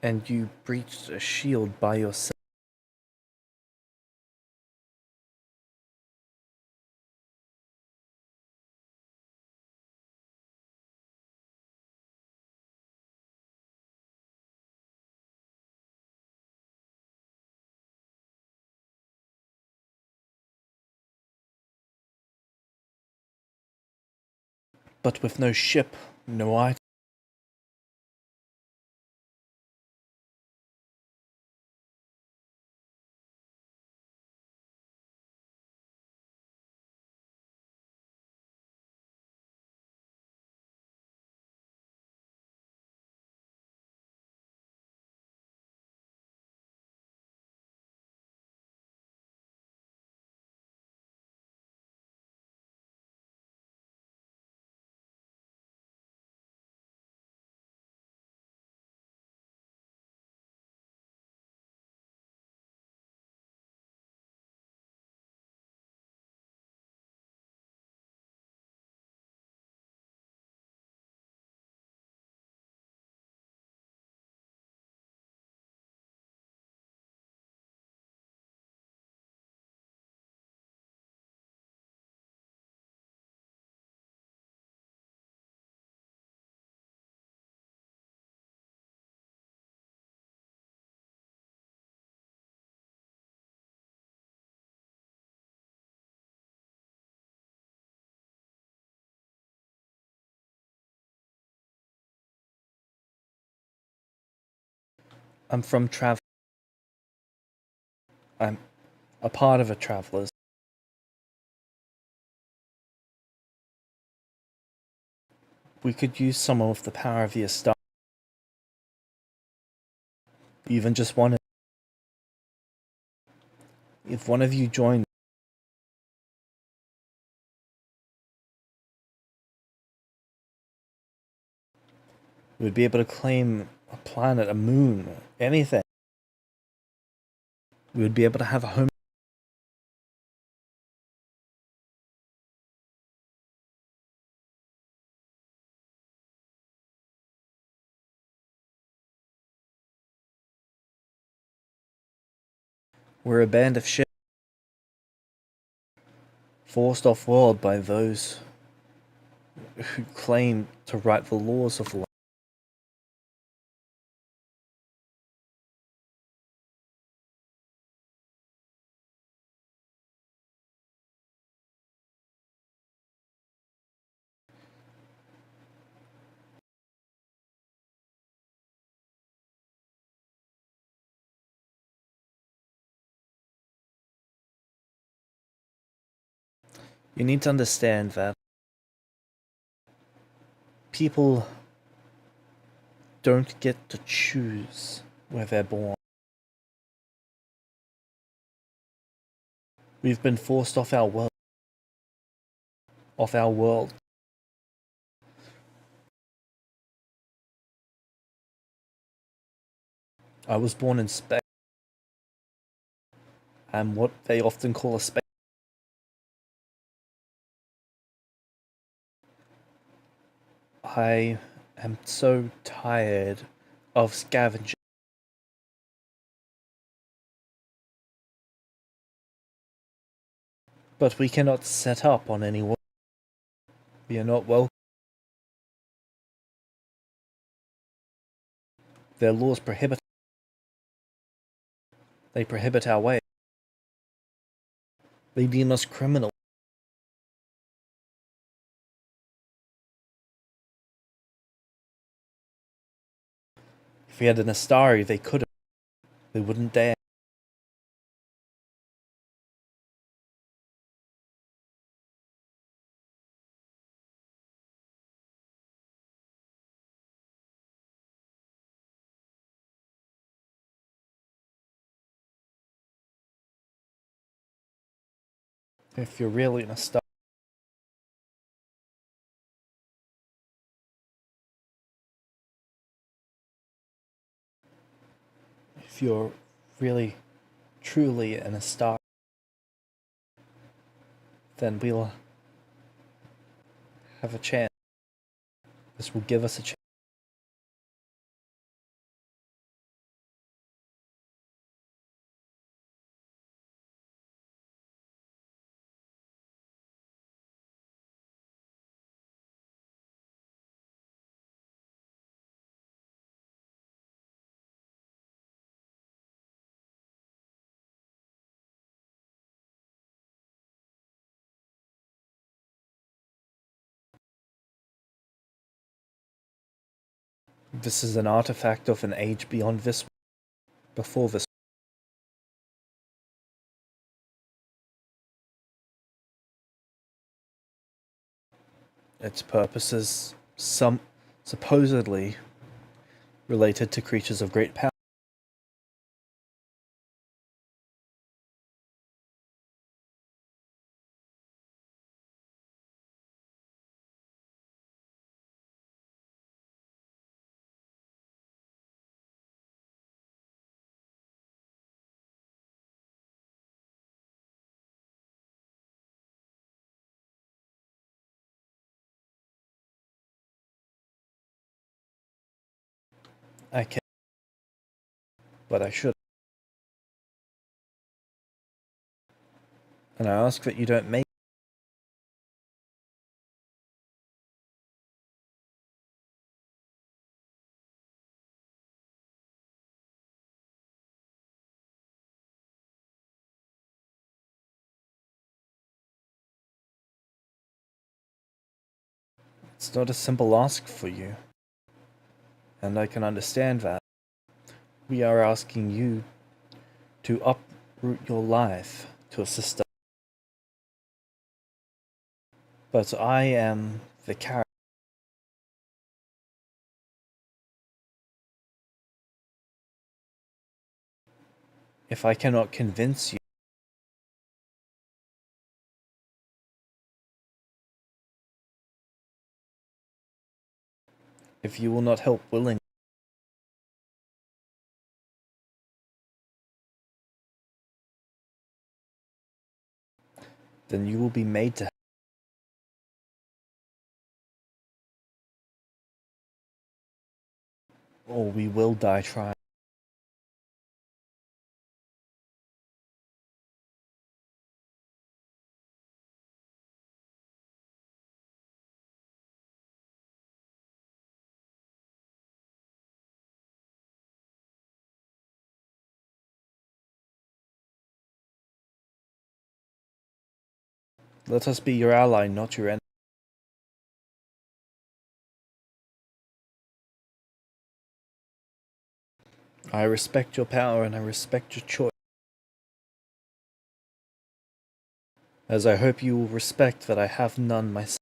A: And you breached a shield by yourself. But with no ship, no item. I'm from travel. I'm a part of a traveler's. We could use some of the power of the Estari. Even just one. If one of you joined, we'd be able to claim a planet, a moon, anything. We would be able to have a home. We're a band of shit forced off world by those who claim to write the laws of life. You need to understand that people don't get to choose where they're born. We've been forced off our world. Off our world. I was born in space. I'm what they often call a space. I am so tired of scavenging. But we cannot set up on any world. We are not welcome. Their laws prohibit. They prohibit our way. They deem us criminals. If we had an Estari, they couldn't. They wouldn't dare. If you're really an Estari, if you're really, truly an Estari, then we'll have a chance. This will give us a chance. This is an artifact of an age beyond this, before this. Its purposes, some supposedly related to creatures of great power. I can, but I should. And I ask that you don't make. It's not a simple ask for you. And I can understand that. We are asking you to uproot your life to assist us. But I am the character. If I cannot convince you, if you will not help willingly, then you will be made to. Or we will die trying. Let us be your ally, not your enemy. I respect your power and I respect your choice. As I hope you will respect that I have none myself.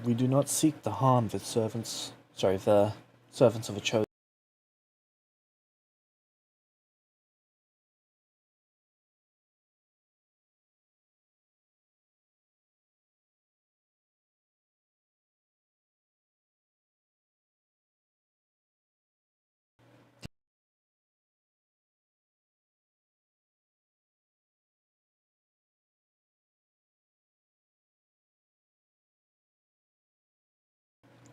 A: We do not seek the harm of the servants of a chosen.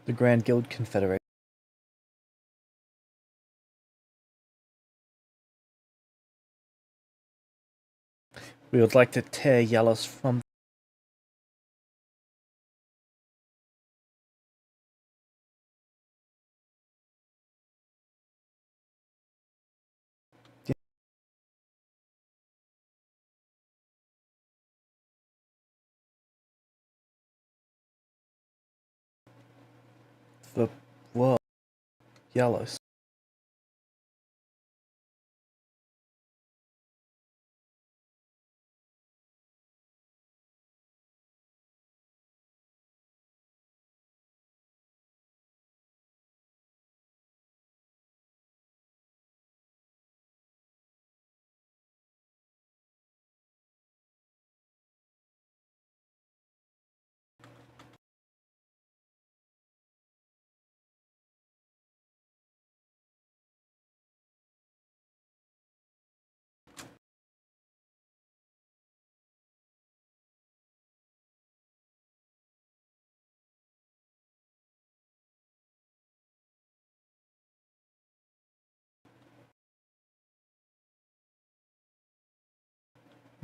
A: The Grand Guild Confederation. We would like to tear Yalos from the world. Yalos.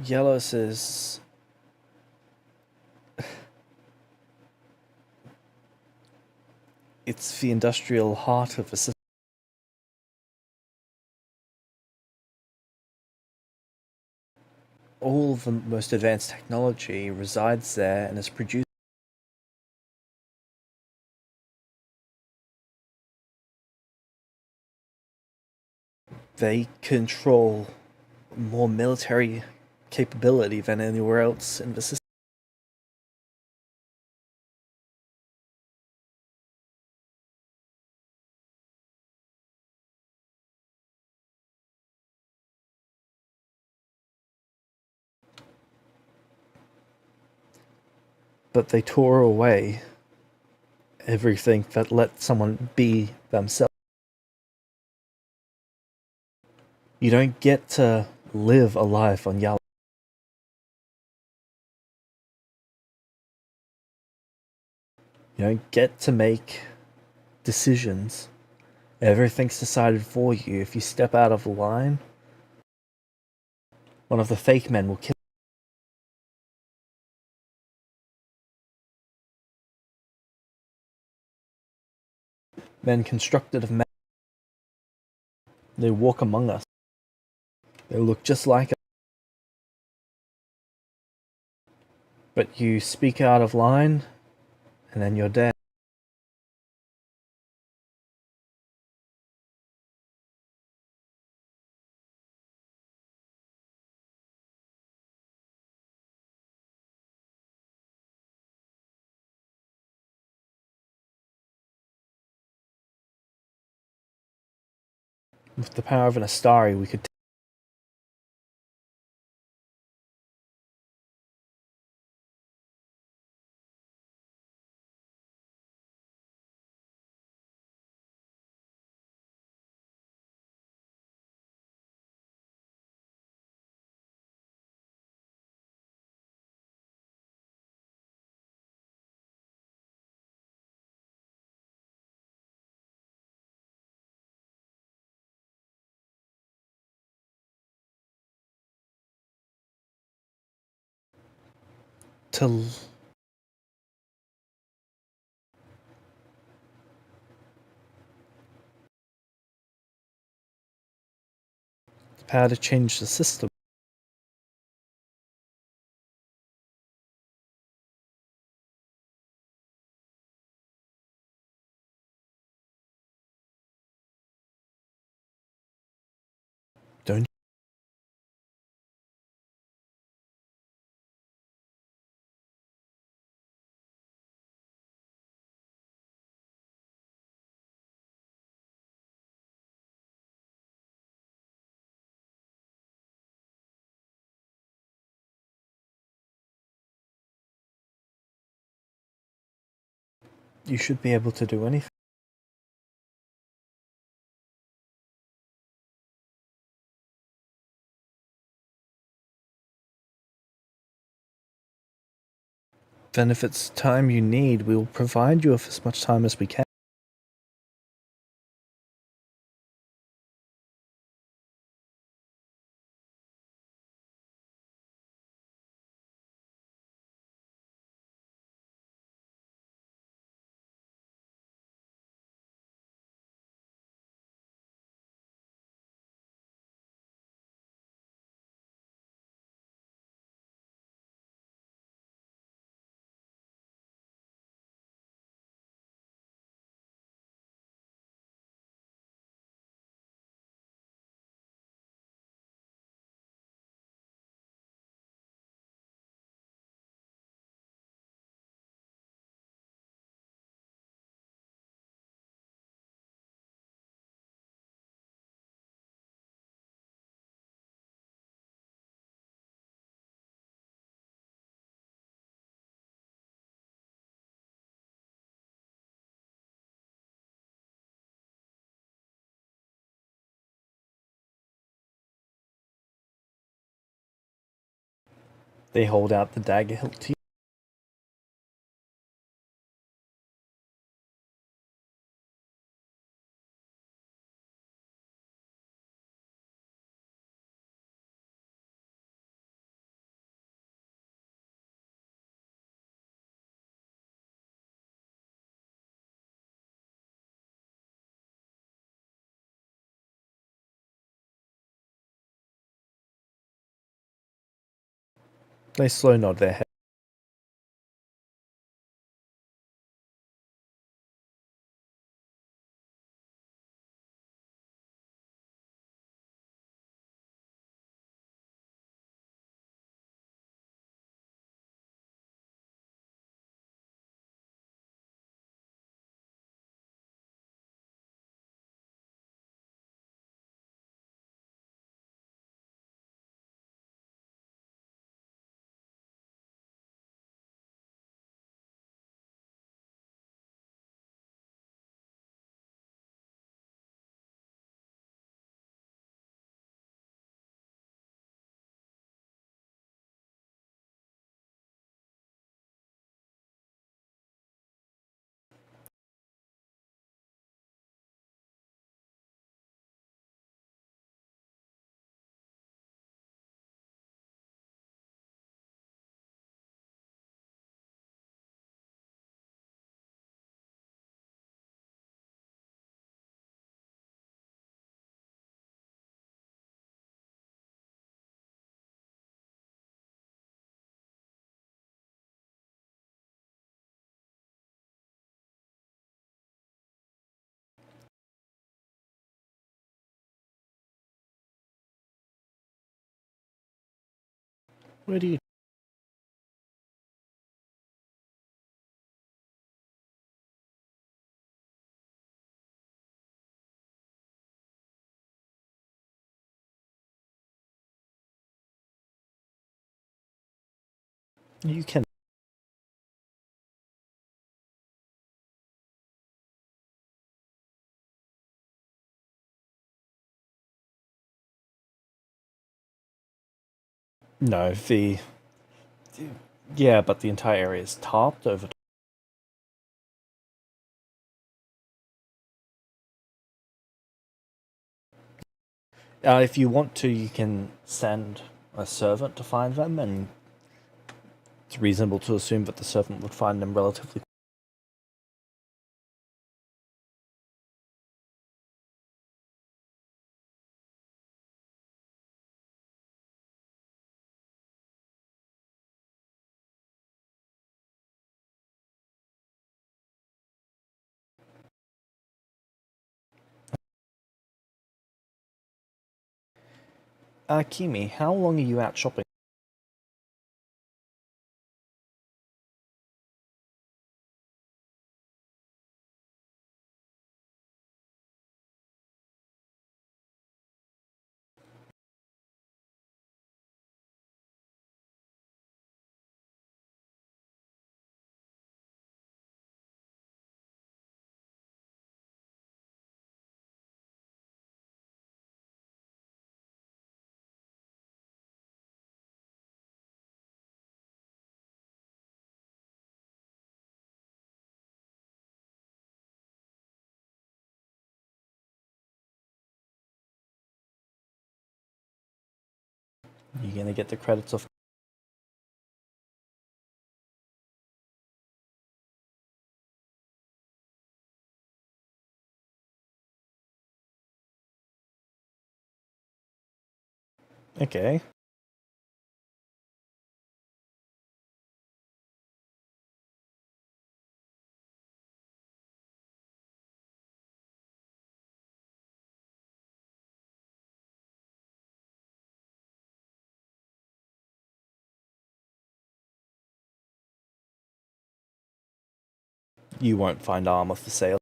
A: Yalos is it's the industrial heart of the system. All the most advanced technology resides there and is produced. They control more military capability than anywhere else in the system. but they tore away everything that let someone be themselves. You don't get to live a life on Yalla. You don't get to make decisions. Everything's decided for you. If you step out of the line, one of the fake men will kill men constructed of men. They walk among us. They look just like us. But you speak out of line, and then you're dead. With the power of an Estari, we could. To the power to change the system. Don't you should be able to do anything. Then if it's time you need, we will provide you with as much time as we can. They hold out the dagger hilt to you. They slow nod their head. Where do you can? No, yeah, but the entire area is tarped over. If you want to, you can send a servant to find them, and it's reasonable to assume that the servant would find them relatively. Kimi, how long are you out shopping? You gonna get the credits off? Okay. You won't find armor for sale.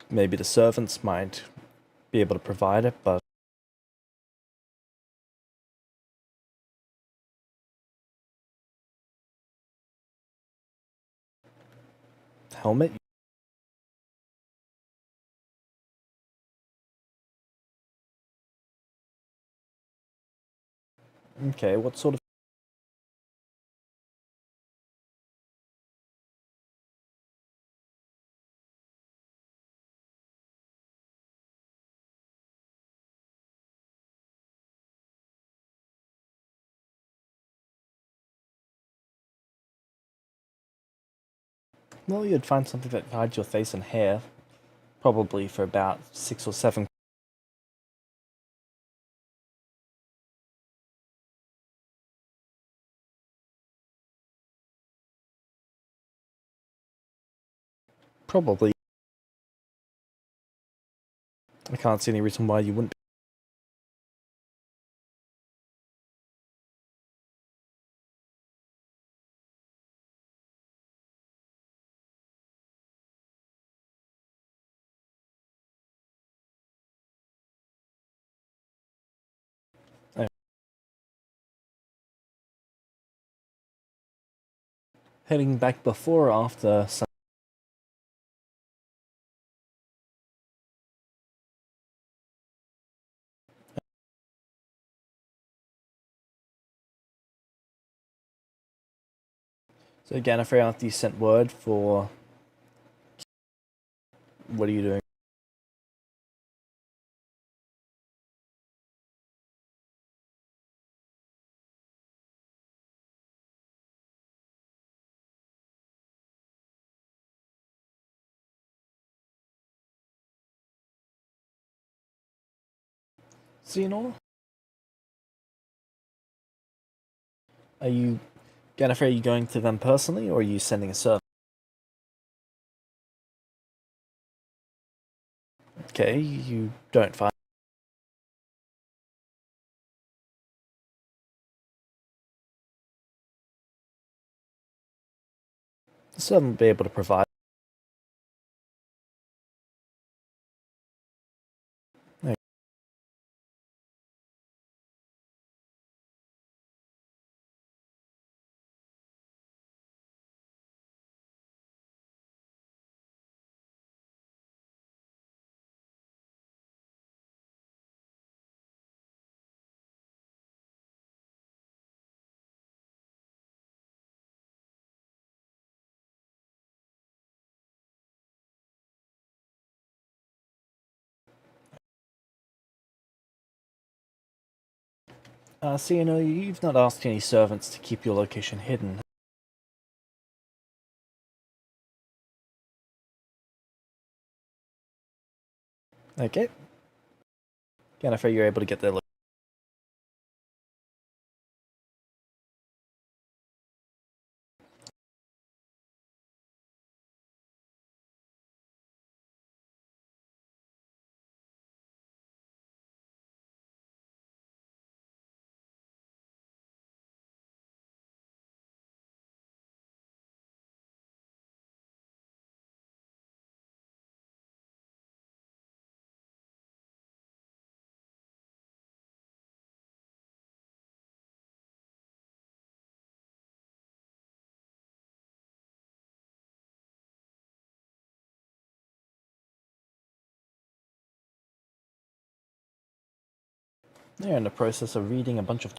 A: Maybe the servants might be able to provide it, but helmet? Okay, what sort of. Well, you'd find something that hides your face and hair, probably for about 6 or 7. Probably. I can't see any reason why you wouldn't. Heading back before or after. So Gallifrey, after you sent word for. What are you doing? Xenor? Are you. Gallifrey, are you going to them personally, or are you sending a servant? Okay, you don't find. Certainly be able to provide. So you've not asked any servants to keep your location hidden. Okay. Again, I'm afraid you're able to get their. They're in the process of reading a bunch of.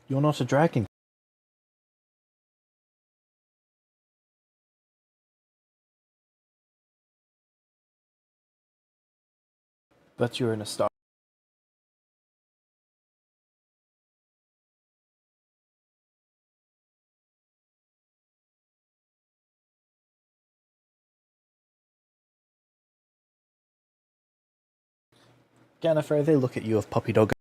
A: You're not a dragon, but you're an Estari. Again, I'm afraid they look at you of puppy dog.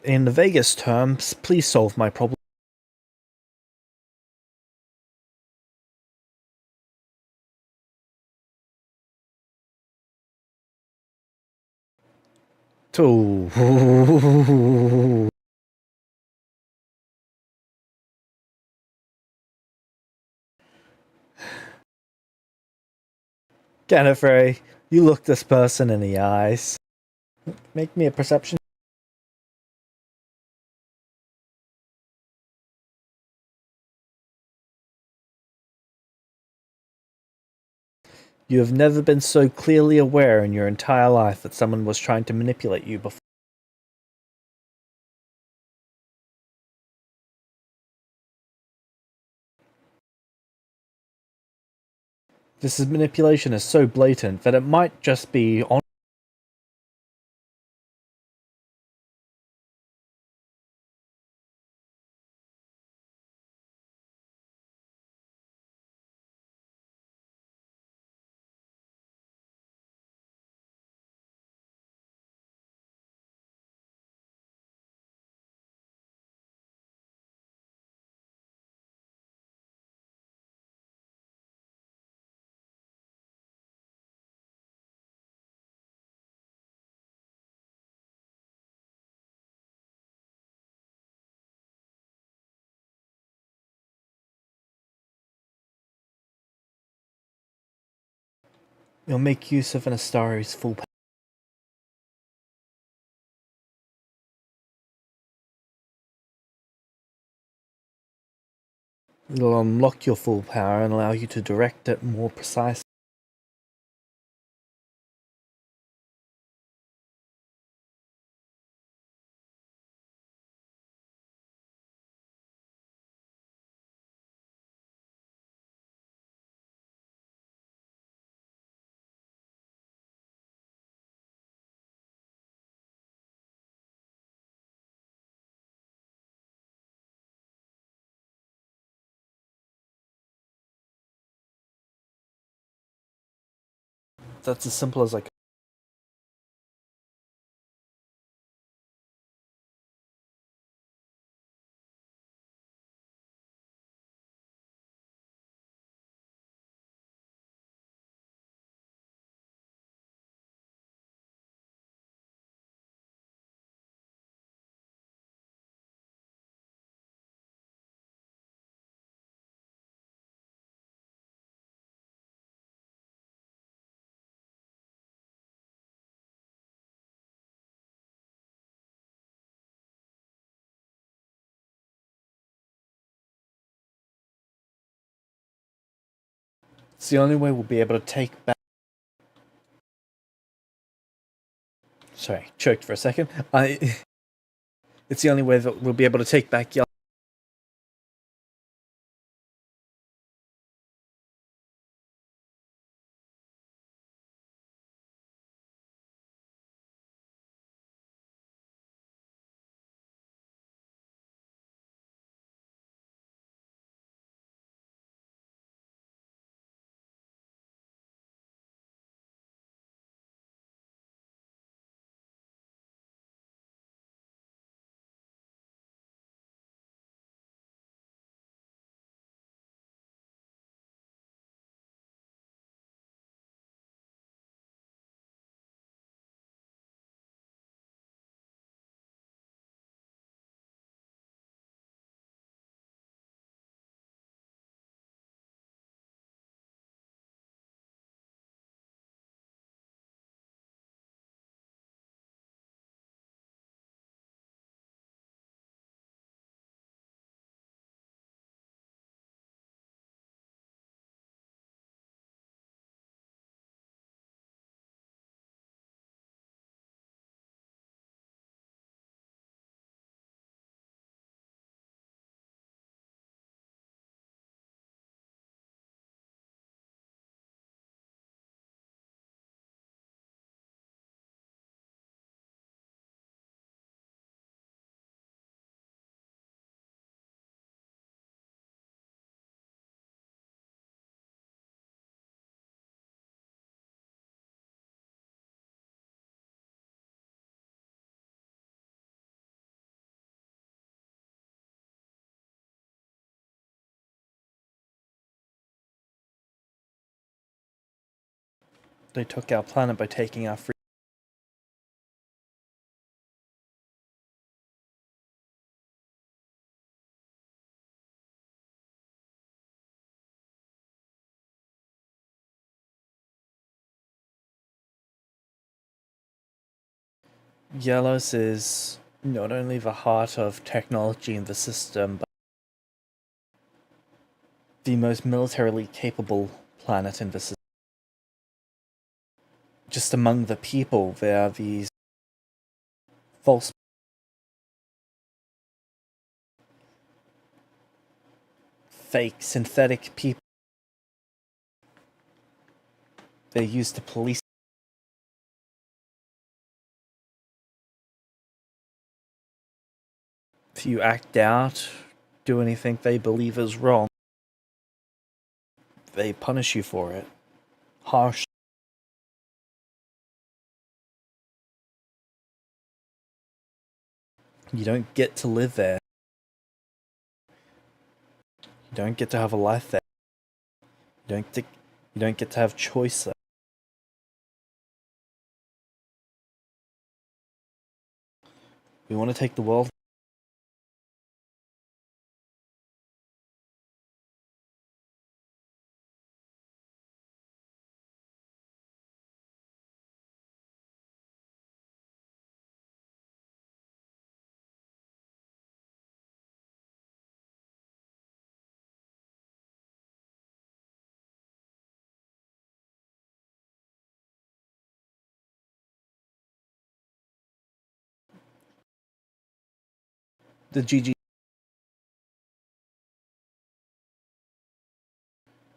A: In the Vegas terms, please solve my problem. To Jennifer, you look this person in the eyes. Make me a perception. You have never been so clearly aware in your entire life that someone was trying to manipulate you before. This manipulation is so blatant that it might just be on. You'll make use of an Estari's full power. It'll unlock your full power and allow you to direct it more precisely. That's as simple as I can. It's the only way we'll be able to take back. Sorry, choked for a second. It's the only way that we'll be able to take back Yellow. They took our planet by taking our free. Yellows is not only the heart of technology in the system, but the most militarily capable planet in the system. Just among the people, there are these false, fake, synthetic people. They're used to police. If you act out, do anything they believe is wrong, they punish you for it. Harsh. You don't get to live there. You don't get to have a life there. You don't get to have choice there. We want to take the world. The GG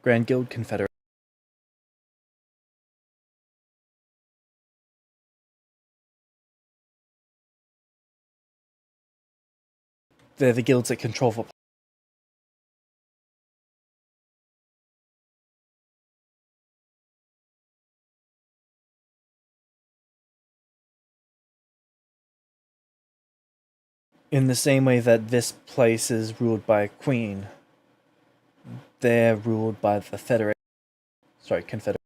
A: Grand Guild Confederate. They're the guilds that control the. In the same way that this place is ruled by a queen, they're ruled by the Federation. Sorry, Confederation.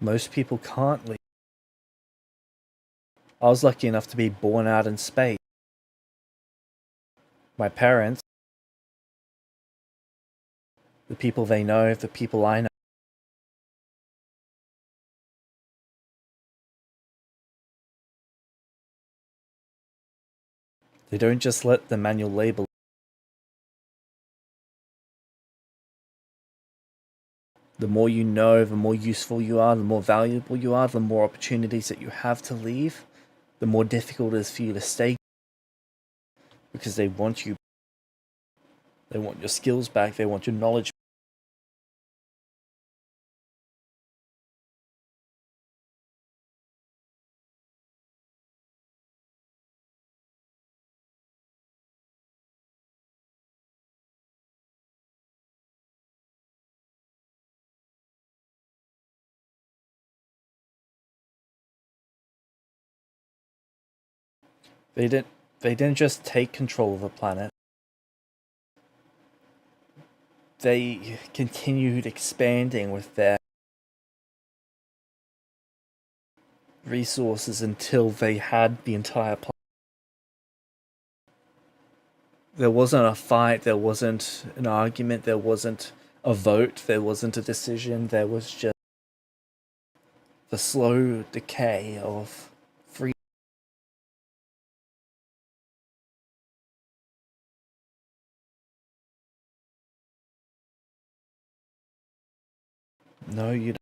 A: Most people can't leave. I was lucky enough to be born out in space. My parents, the people they know, the people I know. They don't just let the manual label. The more you know, the more useful you are, the more valuable you are, the more opportunities that you have to leave, the more difficult it is for you to stay. Because they want you. They want your skills back, they want your knowledge. They didn't just take control of the planet. They continued expanding with their resources until they had the entire planet. There wasn't a fight, there wasn't an argument, there wasn't a vote, there wasn't a decision, there was just the slow decay of free. No, you don't.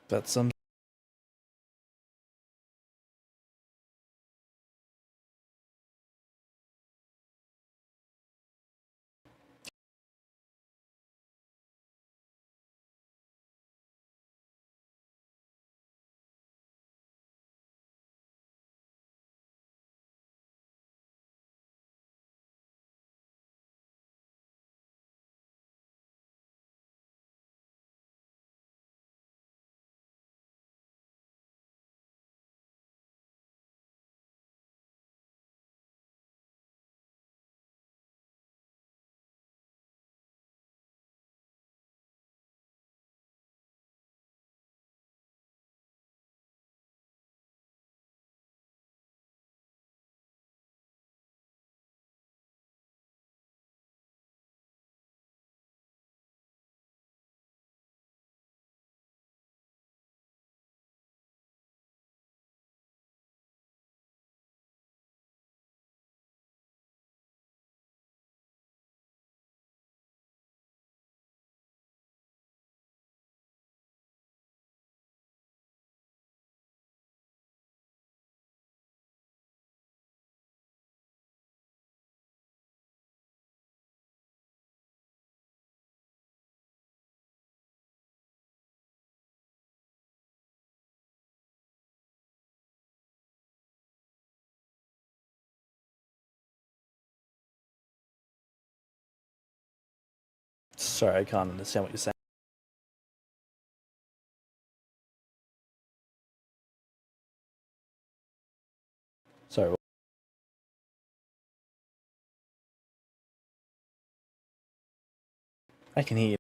A: But some Sorry, I can't understand what you're saying. Sorry. I can hear you.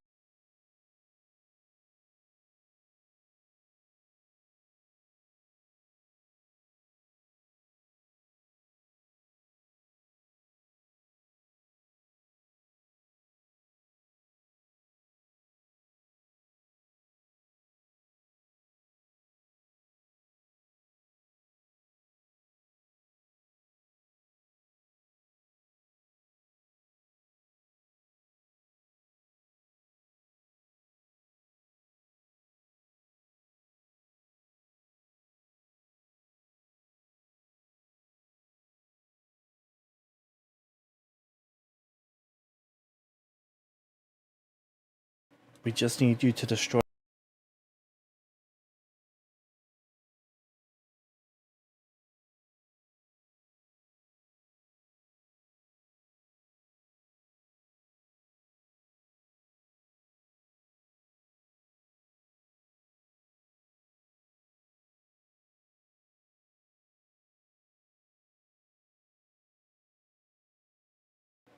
A: We just need you to destroy.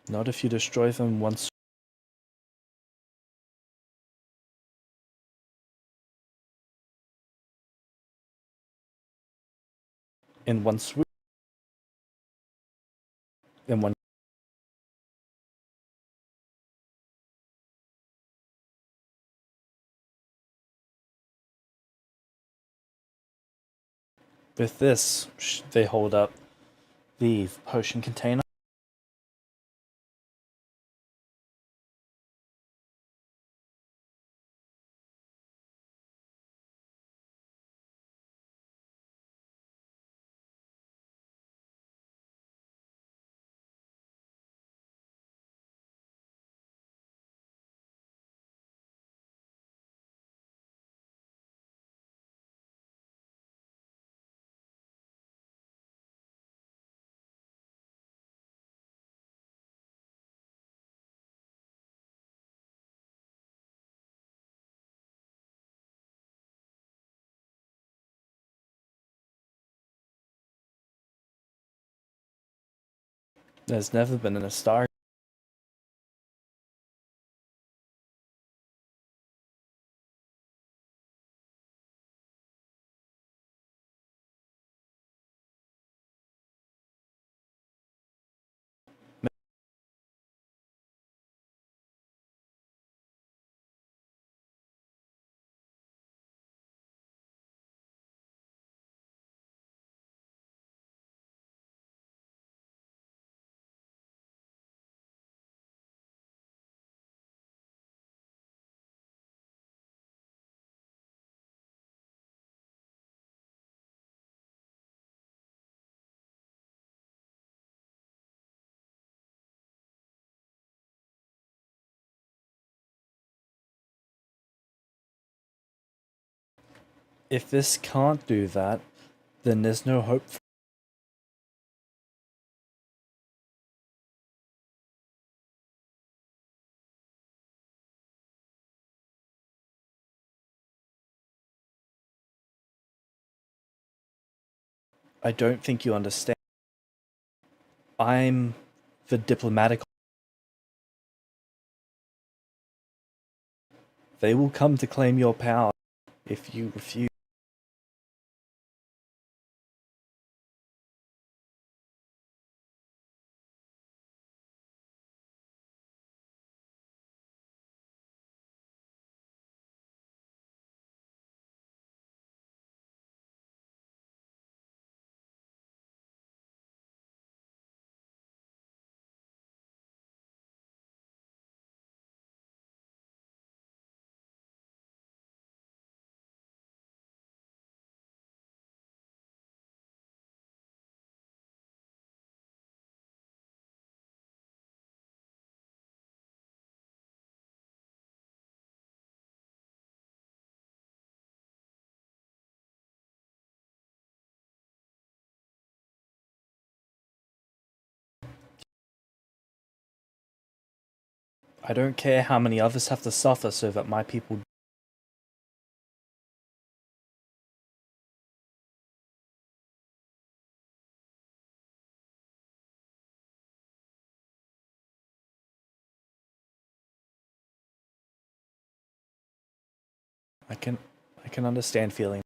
A: Not if you destroy them once. In one swoop. In one. With this, they hold up the potion container. There's never been an Estari. If this can't do that, then there's no hope. I don't think you understand. I'm the diplomatic. They will come to claim your power if you refuse. I don't care how many others have to suffer so that my people. I can, I can understand feeling.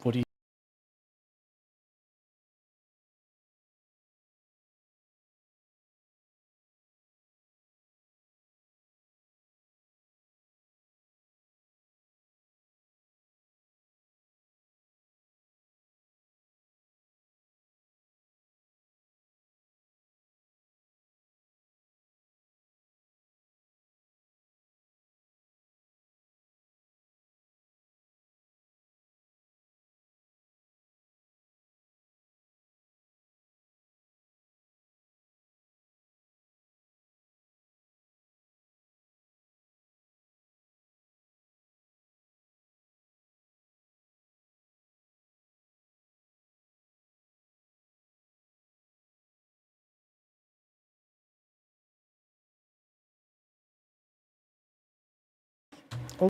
A: What do you? Oh,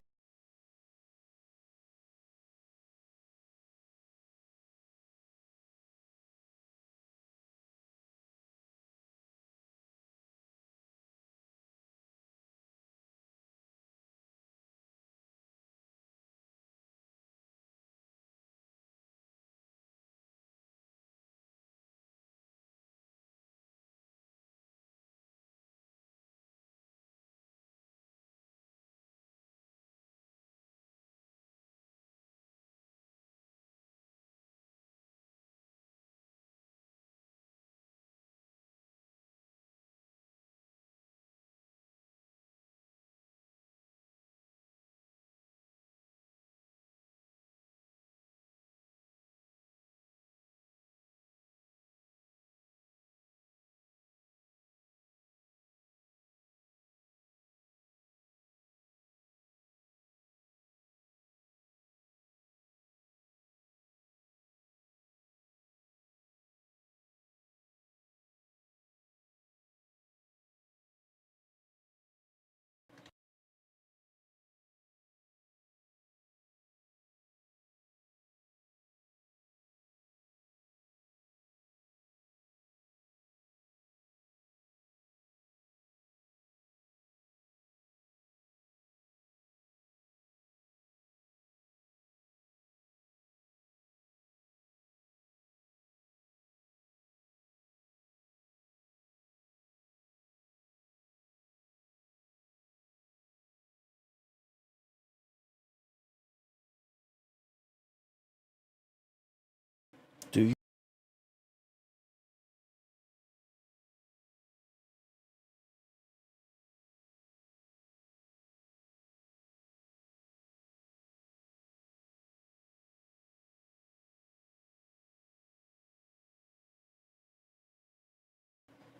A: do you?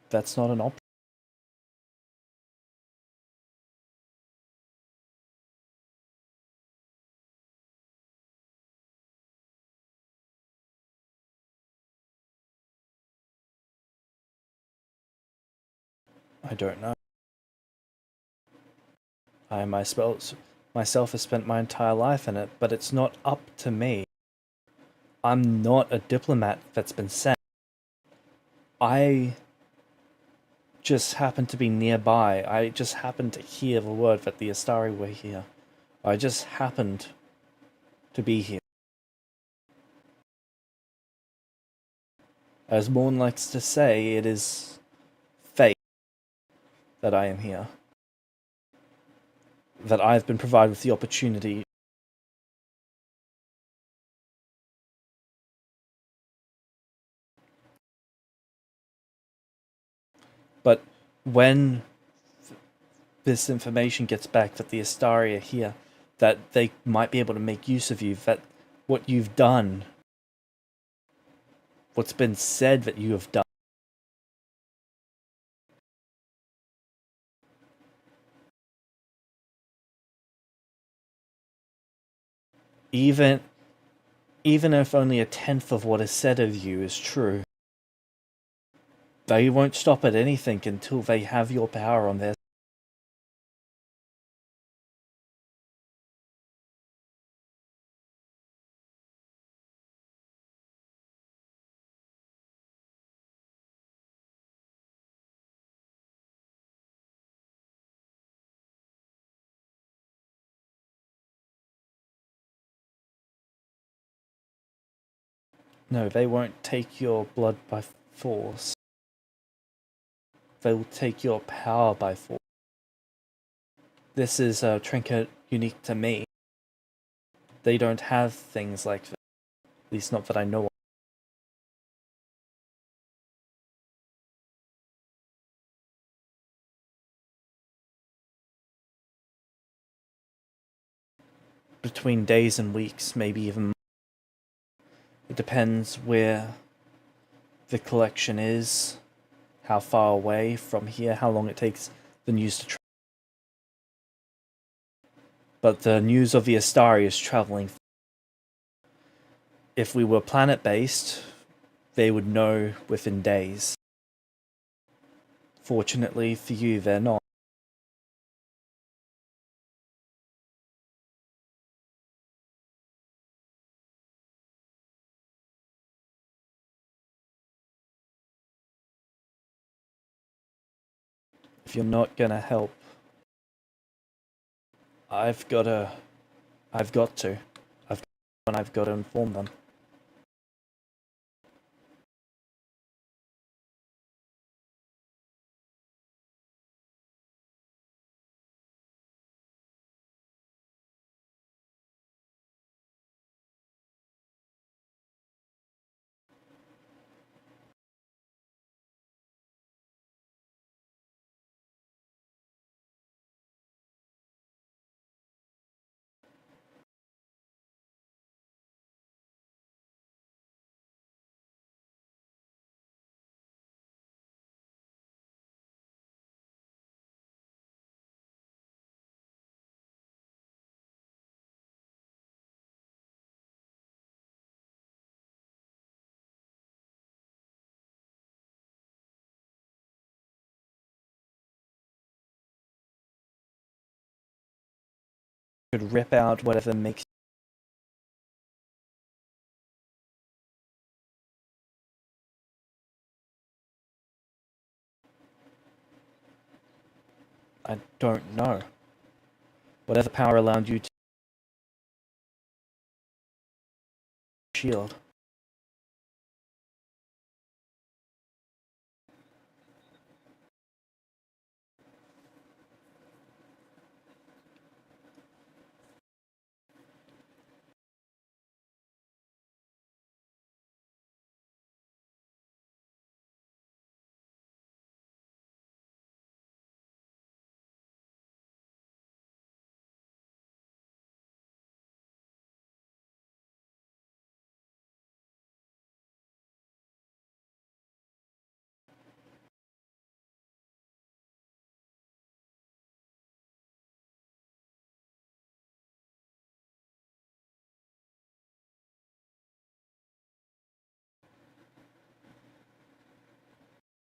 A: That's not an option. I don't know. I myself have spent my entire life in it, but it's not up to me. I'm not a diplomat that's been sent. I just happened to be nearby. I just happened to hear the word that the Estari were here. I just happened to be here. As Morn likes to say, it is fate that I am here. That I've been provided with the opportunity when this information gets back that the Estari are here, that they might be able to make use of you, that what you've done, what's been said that you have done, even if only a tenth of what is said of you is true, they won't stop at anything until they have your power on their. No, they won't take your blood by force. They will take your power by force. This is a trinket unique to me. They don't have things like that. At least not that I know of. Between days and weeks, maybe even months. It depends where the collection is, how far away from here, how long it takes the news to travel. But the news of the Estari is traveling. If we were planet-based, they would know within days. Fortunately for you, they're not. If you're not gonna help, I've got to. I've got to inform them. Could rip out whatever makes. I don't know. Whatever power allowed you to shield.